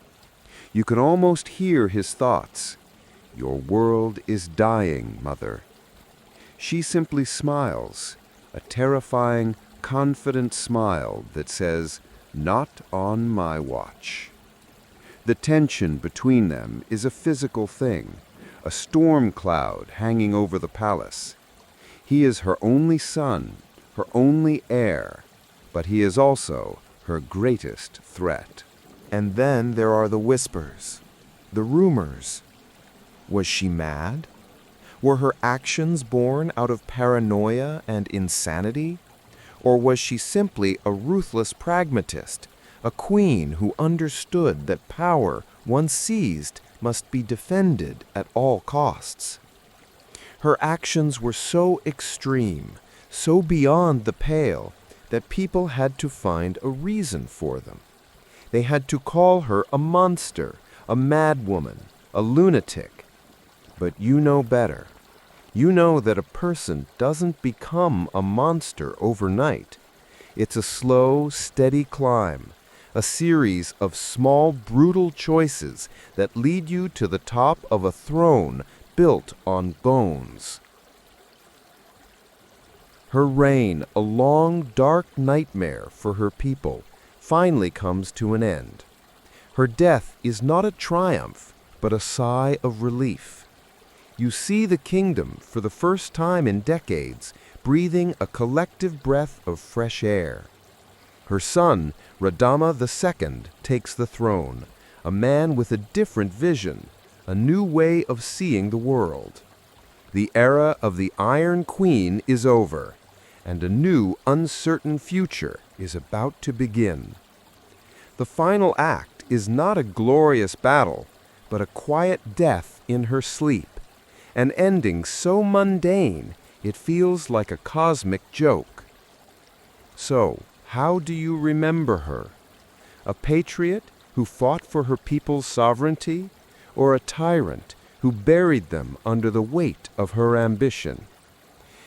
You can almost hear his thoughts. Your world is dying, mother. She simply smiles, a terrifying, confident smile that says, "Not on my watch." The tension between them is a physical thing, a storm cloud hanging over the palace. He is her only son, her only heir, but he is also her greatest threat. And then there are the whispers, the rumors. Was she mad? Were her actions born out of paranoia and insanity? Or was she simply a ruthless pragmatist, a queen who understood that power, once seized, must be defended at all costs? Her actions were so extreme, so beyond the pale, that people had to find a reason for them. They had to call her a monster, a madwoman, a lunatic. But you know better. You know that a person doesn't become a monster overnight. It's a slow, steady climb, a series of small, brutal choices that lead you to the top of a throne built on bones. Her reign, a long, dark nightmare for her people, finally comes to an end. Her death is not a triumph, but a sigh of relief. You see the kingdom, for the first time in decades, breathing a collective breath of fresh air. Her son, Radama II, takes the throne, a man with a different vision, a new way of seeing the world. The era of the Iron Queen is over, and a new, uncertain future is about to begin. The final act is not a glorious battle, but a quiet death in her sleep, an ending so mundane it feels like a cosmic joke. So, how do you remember her? A patriot who fought for her people's sovereignty, or a tyrant who buried them under the weight of her ambition?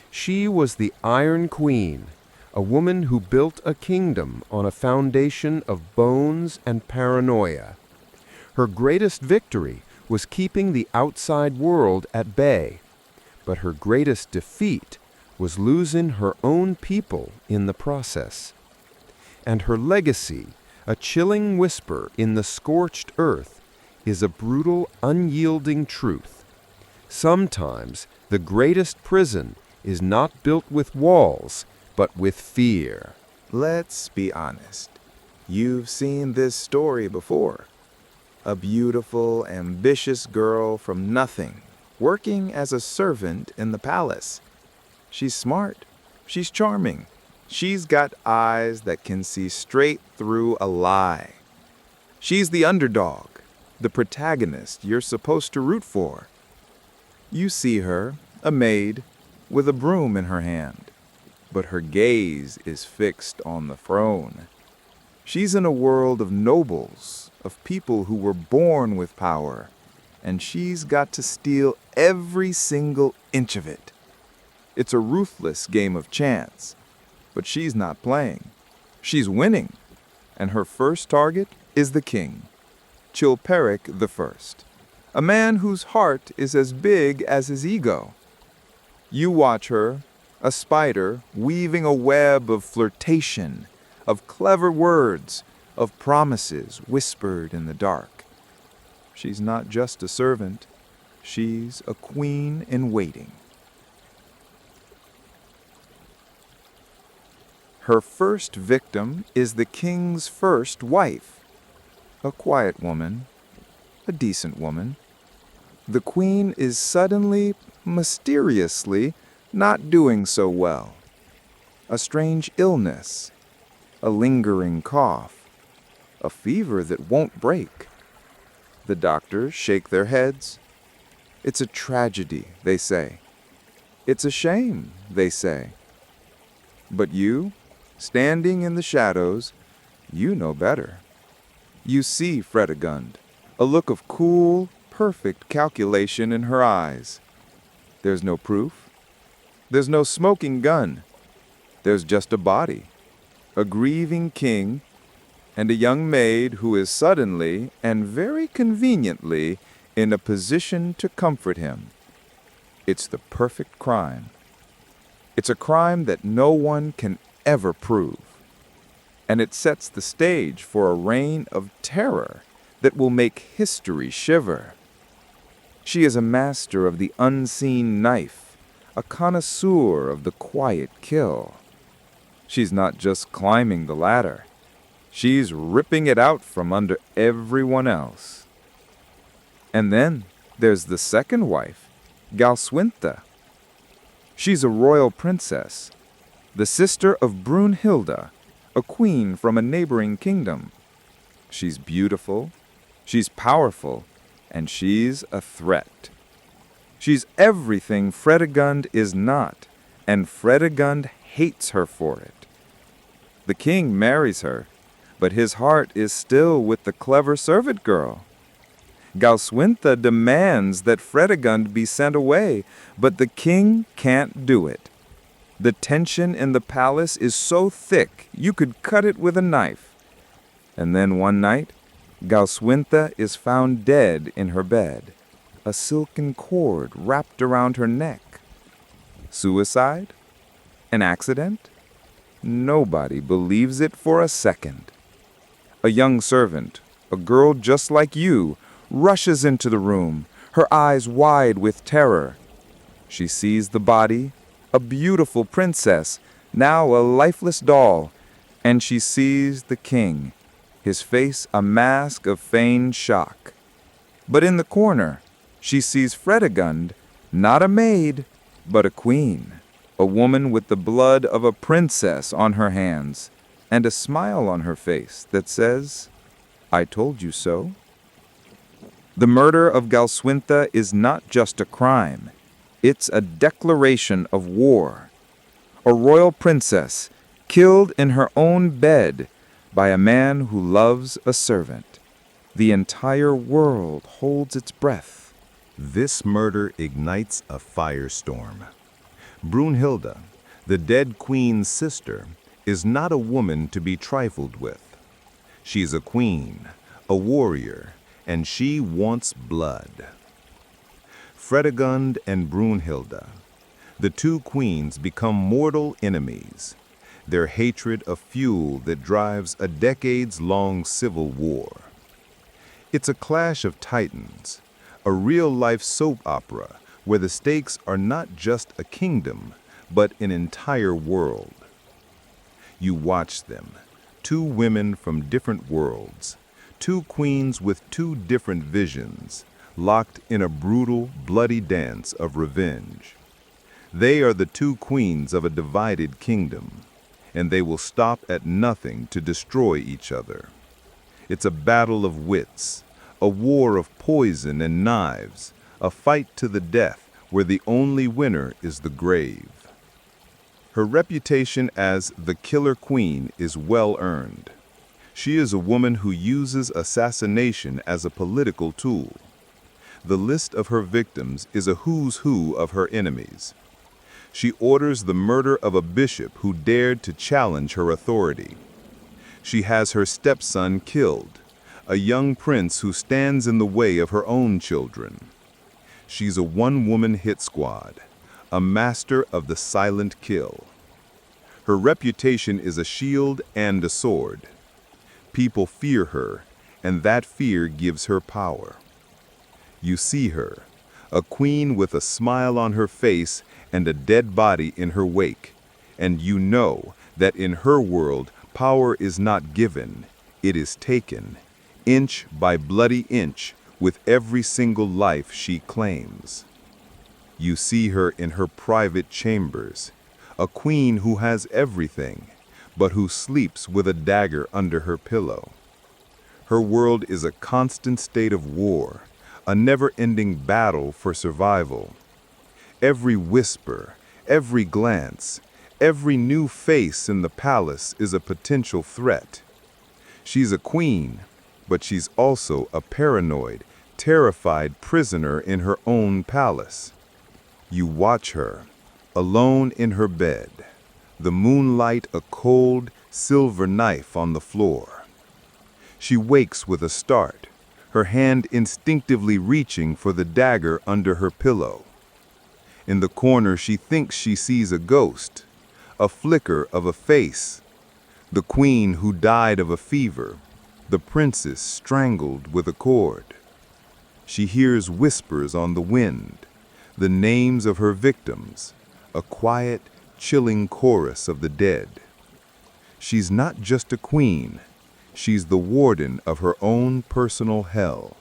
She was the Iron Queen, a woman who built a kingdom on a foundation of bones and paranoia. Her greatest victory was keeping the outside world at bay, but her greatest defeat was losing her own people in the process. And her legacy, a chilling whisper in the scorched earth, is a brutal, unyielding truth. Sometimes the greatest prison is not built with walls, but with fear. Let's be honest. You've seen this story before. A beautiful, ambitious girl from nothing, working as a servant in the palace. She's smart. She's charming. She's got eyes that can see straight through a lie. She's the underdog, the protagonist you're supposed to root for. You see her, a maid, with a broom in her hand, but her gaze is fixed on the throne. She's in a world of nobles, of people who were born with power, and she's got to steal every single inch of it. It's a ruthless game of chance, but she's not playing. She's winning, and her first target is the king, Chilperic I, a man whose heart is as big as his ego. You watch her, a spider weaving a web of flirtation, of clever words, of promises whispered in the dark. She's not just a servant, she's a queen in waiting. Her first victim is the king's first wife, a quiet woman, a decent woman. The queen is suddenly, mysteriously, not doing so well. A strange illness, a lingering cough, a fever that won't break. The doctors shake their heads. It's a tragedy, they say. It's a shame, they say. But you, standing in the shadows, you know better. You see Fredegund, a look of cool, perfect calculation in her eyes. There's no proof. There's no smoking gun. There's just a body, a grieving king, and a young maid who is suddenly and very conveniently in a position to comfort him. It's the perfect crime. It's a crime that no one can ever prove. And it sets the stage for a reign of terror that will make history shiver. She is a master of the unseen knife, a connoisseur of the quiet kill. She's not just climbing the ladder. She's ripping it out from under everyone else. And then there's the second wife, Galswintha. She's a royal princess, the sister of Brunhilde, a queen from a neighboring kingdom. She's beautiful, she's powerful, and she's a threat. She's everything Fredegund is not, and Fredegund hates her for it. The king marries her, but his heart is still with the clever servant girl. Galswintha demands that Fredegund be sent away, but the king can't do it. The tension in the palace is so thick you could cut it with a knife. And then one night, Galswintha is found dead in her bed, a silken cord wrapped around her neck. Suicide? An accident? Nobody believes it for a second. A young servant, a girl just like you, rushes into the room, her eyes wide with terror. She sees the body, a beautiful princess, now a lifeless doll, and she sees the king, his face a mask of feigned shock. But in the corner, she sees Fredegund, not a maid, but a queen, a woman with the blood of a princess on her hands, and a smile on her face that says, "I told you so." The murder of Galswintha is not just a crime. It's a declaration of war. A royal princess killed in her own bed by a man who loves a servant. The entire world holds its breath. This murder ignites a firestorm. Brunhilde, the dead queen's sister, is not a woman to be trifled with. She's a queen, a warrior, and she wants blood. Fredegund and Brunhilde, the two queens, become mortal enemies, their hatred a fuel that drives a decades-long civil war. It's a clash of titans, a real-life soap opera where the stakes are not just a kingdom, but an entire world. You watch them, two women from different worlds, two queens with two different visions, locked in a brutal, bloody dance of revenge. They are the two queens of a divided kingdom, and they will stop at nothing to destroy each other. It's a battle of wits, a war of poison and knives, a fight to the death where the only winner is the grave. Her reputation as the Killer Queen is well earned. She is a woman who uses assassination as a political tool. The list of her victims is a who's who of her enemies. She orders the murder of a bishop who dared to challenge her authority. She has her stepson killed, a young prince who stands in the way of her own children. She's a one-woman hit squad, a master of the silent kill. Her reputation is a shield and a sword. People fear her, and that fear gives her power. You see her, a queen with a smile on her face and a dead body in her wake, and you know that in her world power is not given, it is taken, inch by bloody inch, with every single life she claims. You see her in her private chambers, a queen who has everything, but who sleeps with a dagger under her pillow. Her world is a constant state of war, a never-ending battle for survival. Every whisper, every glance, every new face in the palace is a potential threat. She's a queen, but she's also a paranoid, terrified prisoner in her own palace. You watch her, alone in her bed, the moonlight a cold, silver knife on the floor. She wakes with a start, her hand instinctively reaching for the dagger under her pillow. In the corner she thinks she sees a ghost, a flicker of a face, the queen who died of a fever, the princess strangled with a cord. She hears whispers on the wind, the names of her victims, a quiet, chilling chorus of the dead. She's not just a queen, she's the warden of her own personal hell.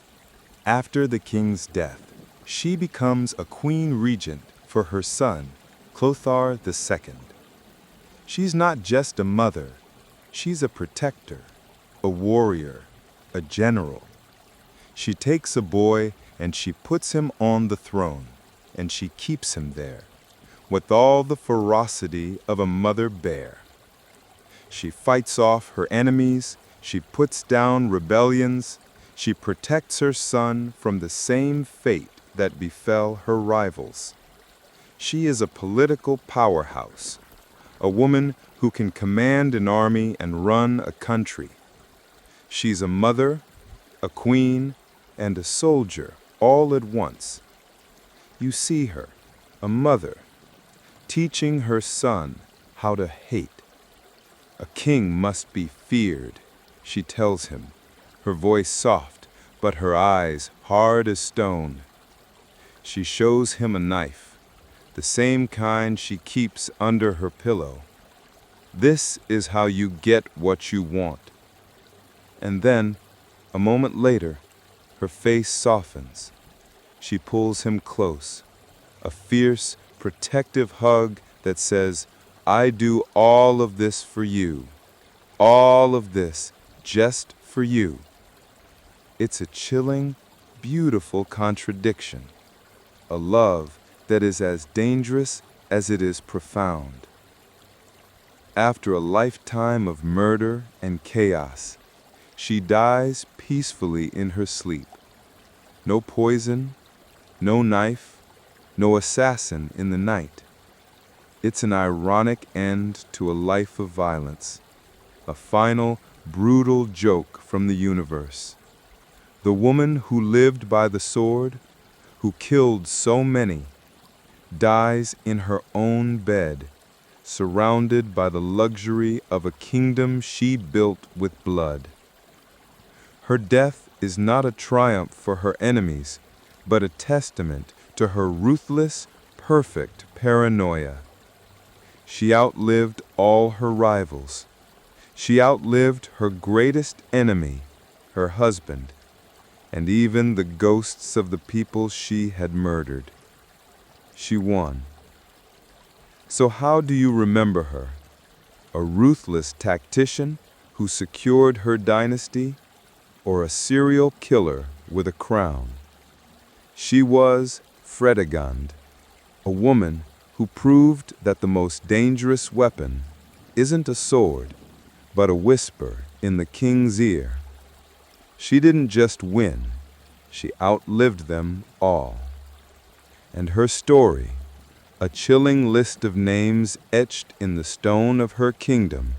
After the king's death, she becomes a queen regent for her son, Clothar II. She's not just a mother, she's a protector, a warrior, a general. She takes a boy and she puts him on the throne, and she keeps him there, with all the ferocity of a mother bear. She fights off her enemies, she puts down rebellions, she protects her son from the same fate that befell her rivals. She is a political powerhouse, a woman who can command an army and run a country. She's a mother, a queen, and a soldier all at once. You see her, a mother, teaching her son how to hate. A king must be feared, she tells him, her voice soft, but her eyes hard as stone. She shows him a knife, the same kind she keeps under her pillow. This is how you get what you want. And then, a moment later, her face softens. She pulls him close, a fierce, protective hug that says, "I do all of this for you. All of this just for you." It's a chilling, beautiful contradiction. A love that is as dangerous as it is profound. After a lifetime of murder and chaos, she dies peacefully in her sleep. No poison, no knife, no assassin in the night. It's an ironic end to a life of violence, a final, brutal joke from the universe. The woman who lived by the sword, who killed so many, dies in her own bed, surrounded by the luxury of a kingdom she built with blood. Her death is not a triumph for her enemies, but a testament to her ruthless, perfect paranoia. She outlived all her rivals. She outlived her greatest enemy, her husband, and even the ghosts of the people she had murdered. She won. So how do you remember her? A ruthless tactician who secured her dynasty, or a serial killer with a crown? She was Fredegund, a woman who proved that the most dangerous weapon isn't a sword, but a whisper in the king's ear. She didn't just win, she outlived them all. And her story, a chilling list of names etched in the stone of her kingdom,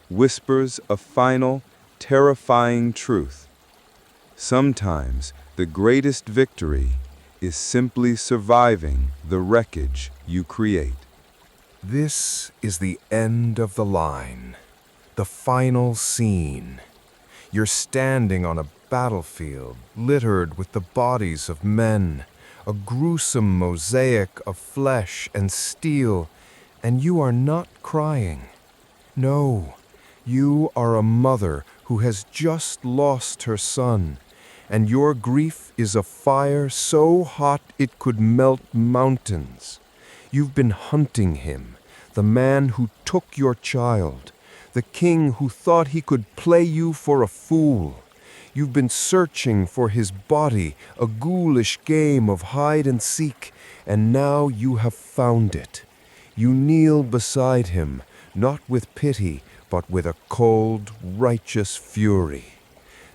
whispers a final, terrifying truth. Sometimes the greatest victory is simply surviving the wreckage you create. This is the end of the line, the final scene. You're standing on a battlefield littered with the bodies of men, a gruesome mosaic of flesh and steel, and you are not crying. No, you are a mother who has just lost her son, and your grief is a fire so hot it could melt mountains. You've been hunting him, the man who took your child, the king who thought he could play you for a fool. You've been searching for his body, a ghoulish game of hide and seek, and now you have found it. You kneel beside him, not with pity, but with a cold, righteous fury.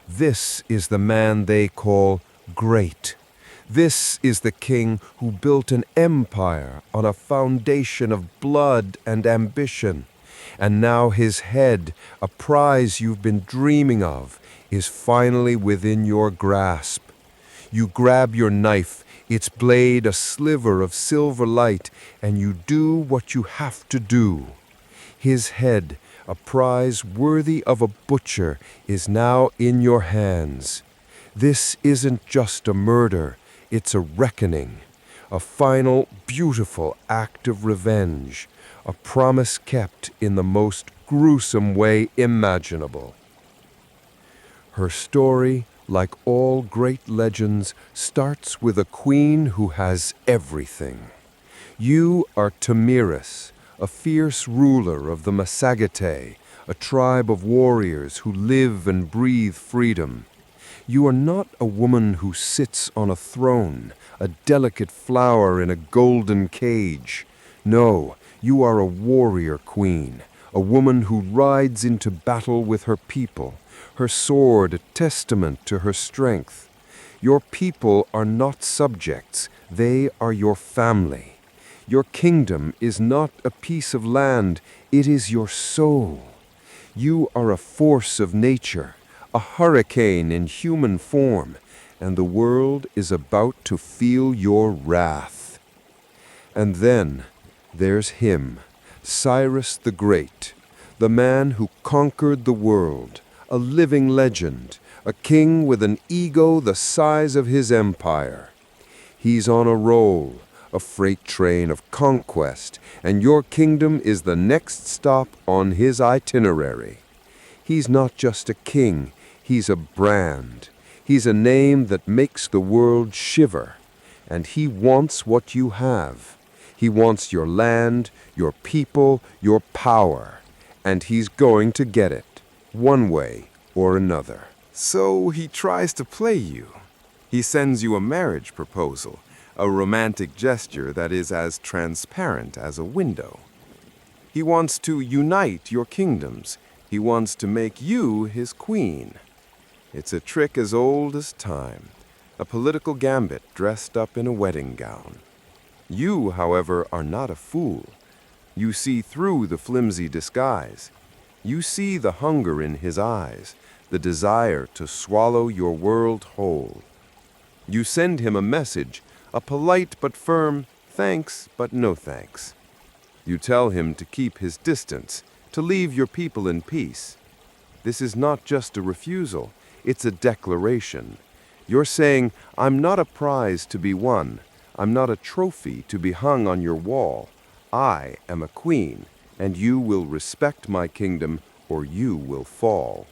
This is the man they call great. This is the king who built an empire on a foundation of blood and ambition. And now his head, a prize you've been dreaming of, is finally within your grasp. You grab your knife, its blade a sliver of silver light, and you do what you have to do. His head, a prize worthy of a butcher, is now in your hands. This isn't just a murder, it's a reckoning, a final, beautiful act of revenge, a promise kept in the most gruesome way imaginable. Her story, like all great legends, starts with a queen who has everything. You are Tamiris, a fierce ruler of the Massagetay, a tribe of warriors who live and breathe freedom. You are not a woman who sits on a throne, a delicate flower in a golden cage. No, you are a warrior queen, a woman who rides into battle with her people, her sword a testament to her strength. Your people are not subjects, they are your family. Your kingdom is not a piece of land, it is your soul. You are a force of nature, a hurricane in human form, and the world is about to feel your wrath. And then there's him, Cyrus the Great, the man who conquered the world, a living legend, a king with an ego the size of his empire. He's on a roll, a freight train of conquest, and your kingdom is the next stop on his itinerary. He's not just a king, he's a brand. He's a name that makes the world shiver, and he wants what you have. He wants your land, your people, your power, and he's going to get it, one way or another. So he tries to play you. He sends you a marriage proposal, a romantic gesture that is as transparent as a window. He wants to unite your kingdoms. He wants to make you his queen. It's a trick as old as time, a political gambit dressed up in a wedding gown. You, however, are not a fool. You see through the flimsy disguise. You see the hunger in his eyes, the desire to swallow your world whole. You send him a message, a polite but firm thanks but no thanks. You tell him to keep his distance, to leave your people in peace. This is not just a refusal, it's a declaration. You're saying, I'm not a prize to be won. I'm not a trophy to be hung on your wall. I am a queen, and you will respect my kingdom or you will fall.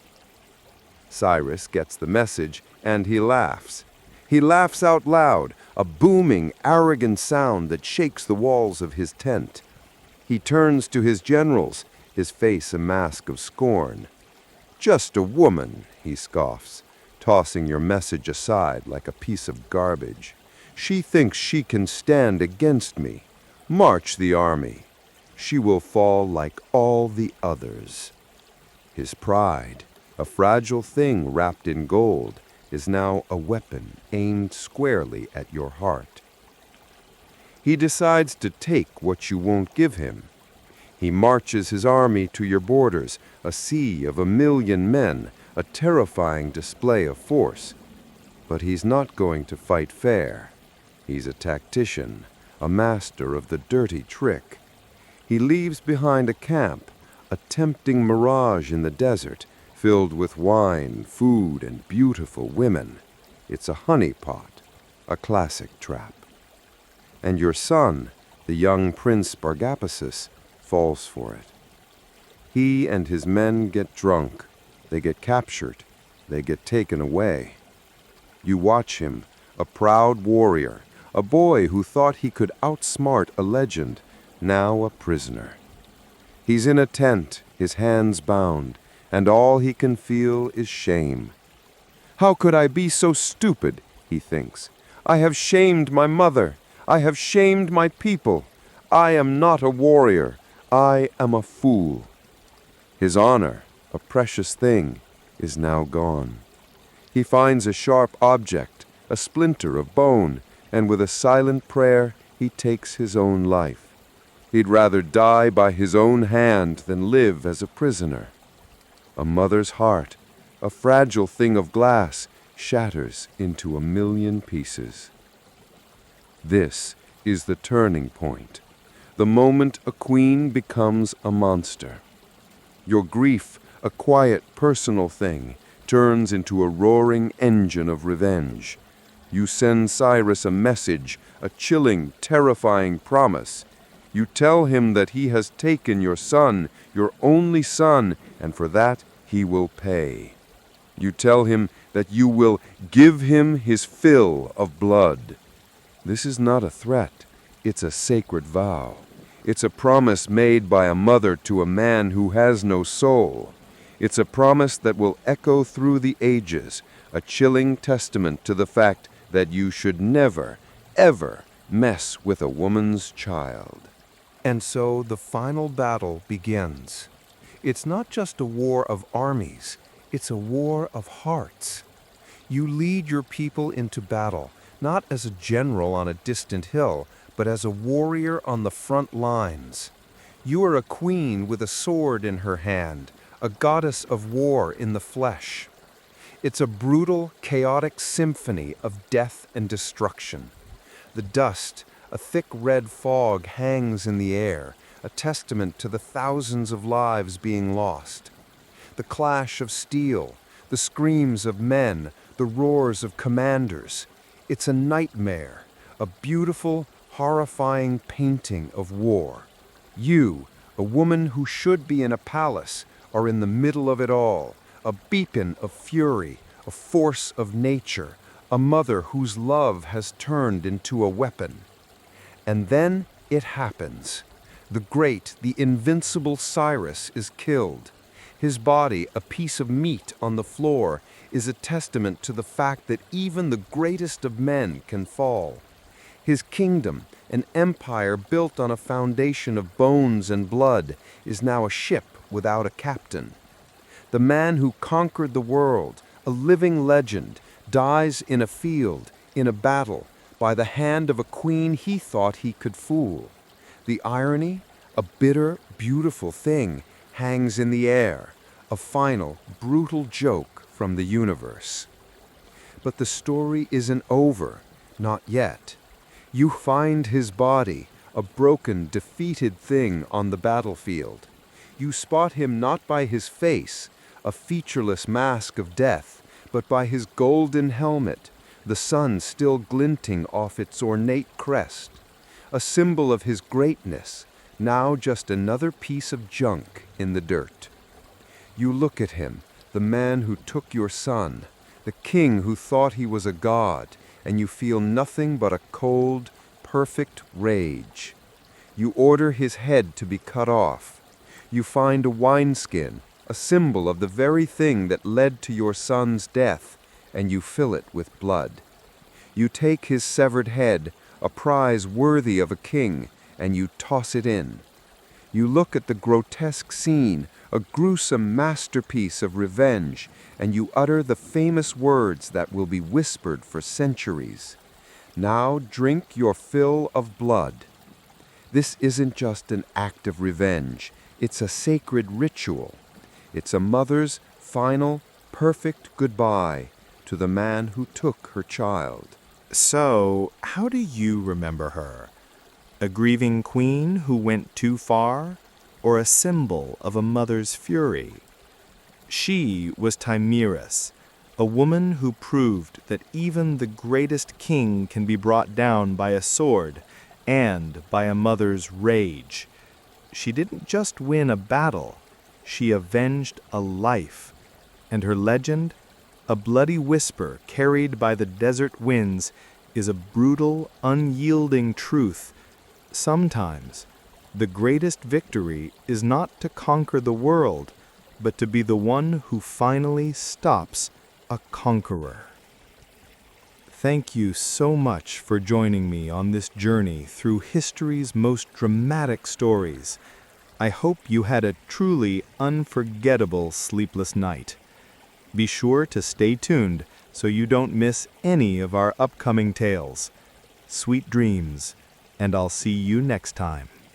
Cyrus gets the message, and he laughs. He laughs out loud, a booming, arrogant sound that shakes the walls of his tent. He turns to his generals, his face a mask of scorn. Just a woman, he scoffs, tossing your message aside like a piece of garbage. She thinks she can stand against me. March the army. She will fall like all the others. His pride, A fragile thing wrapped in gold is now a weapon aimed squarely at your heart. He decides to take what you won't give him. He marches his army to your borders, a sea of 1,000,000 men, a terrifying display of force. But he's not going to fight fair. He's a tactician, a master of the dirty trick. He leaves behind a camp, a tempting mirage in the desert, filled with wine, food, and beautiful women. It's a honeypot, a classic trap. And your son, the young Prince Bargapasus, falls for it. He and his men get drunk, they get captured, they get taken away. You watch him, a proud warrior, a boy who thought he could outsmart a legend, now a prisoner. He's in a tent, his hands bound, and all he can feel is shame. How could I be so stupid, he thinks. I have shamed my mother. I have shamed my people. I am not a warrior. I am a fool. His honor, a precious thing, is now gone. He finds a sharp object, a splinter of bone, and with a silent prayer, he takes his own life. He'd rather die by his own hand than live as a prisoner. A mother's heart, a fragile thing of glass, shatters into 1,000,000 pieces. This is the turning point, the moment a queen becomes a monster. Your grief, a quiet personal thing, turns into a roaring engine of revenge. You send Cyrus a message, a chilling, terrifying promise. You tell him that he has taken your son, your only son, and for that he will pay. You tell him that you will give him his fill of blood. This is not a threat, it's a sacred vow. It's a promise made by a mother to a man who has no soul. It's a promise that will echo through the ages, a chilling testament to the fact that you should never, ever mess with a woman's child. And so the final battle begins. It's not just a war of armies, it's a war of hearts. You lead your people into battle, not as a general on a distant hill, but as a warrior on the front lines. You are a queen with a sword in her hand, a goddess of war in the flesh. It's a brutal, chaotic symphony of death and destruction. The dust, a thick red fog, hangs in the air, a testament to the thousands of lives being lost. The clash of steel, the screams of men, the roars of commanders. It's a nightmare, a beautiful, horrifying painting of war. You, a woman who should be in a palace, are in the middle of it all, a beacon of fury, a force of nature, a mother whose love has turned into a weapon. And then it happens. The great, the invincible Cyrus is killed. His body, a piece of meat on the floor, is a testament to the fact that even the greatest of men can fall. His kingdom, an empire built on a foundation of bones and blood, is now a ship without a captain. The man who conquered the world, a living legend, dies in a field, in a battle, by the hand of a queen he thought he could fool. The irony, a bitter, beautiful thing, hangs in the air, a final, brutal joke from the universe. But the story isn't over, not yet. You find his body, a broken, defeated thing on the battlefield. You spot him not by his face, a featureless mask of death, but by his golden helmet, the sun still glinting off its ornate crest, a symbol of his greatness, now just another piece of junk in the dirt. You look at him, the man who took your son, the king who thought he was a god, and you feel nothing but a cold, perfect rage. You order his head to be cut off. You find a wineskin, a symbol of the very thing that led to your son's death, and you fill it with blood. You take his severed head, a prize worthy of a king, and you toss it in. You look at the grotesque scene, a gruesome masterpiece of revenge, and you utter the famous words that will be whispered for centuries. Now drink your fill of blood. This isn't just an act of revenge, it's a sacred ritual. It's a mother's final, perfect goodbye to the man who took her child. So, how do you remember her? A grieving queen who went too far, or a symbol of a mother's fury? She was Timyrus, a woman who proved that even the greatest king can be brought down by a sword and by a mother's rage. She didn't just win a battle, she avenged a life, and her legend, a bloody whisper carried by the desert winds, is a brutal, unyielding truth. Sometimes, the greatest victory is not to conquer the world, but to be the one who finally stops a conqueror. Thank you so much for joining me on this journey through history's most dramatic stories. I hope you had a truly unforgettable sleepless night. Be sure to stay tuned so you don't miss any of our upcoming tales. Sweet dreams, and I'll see you next time.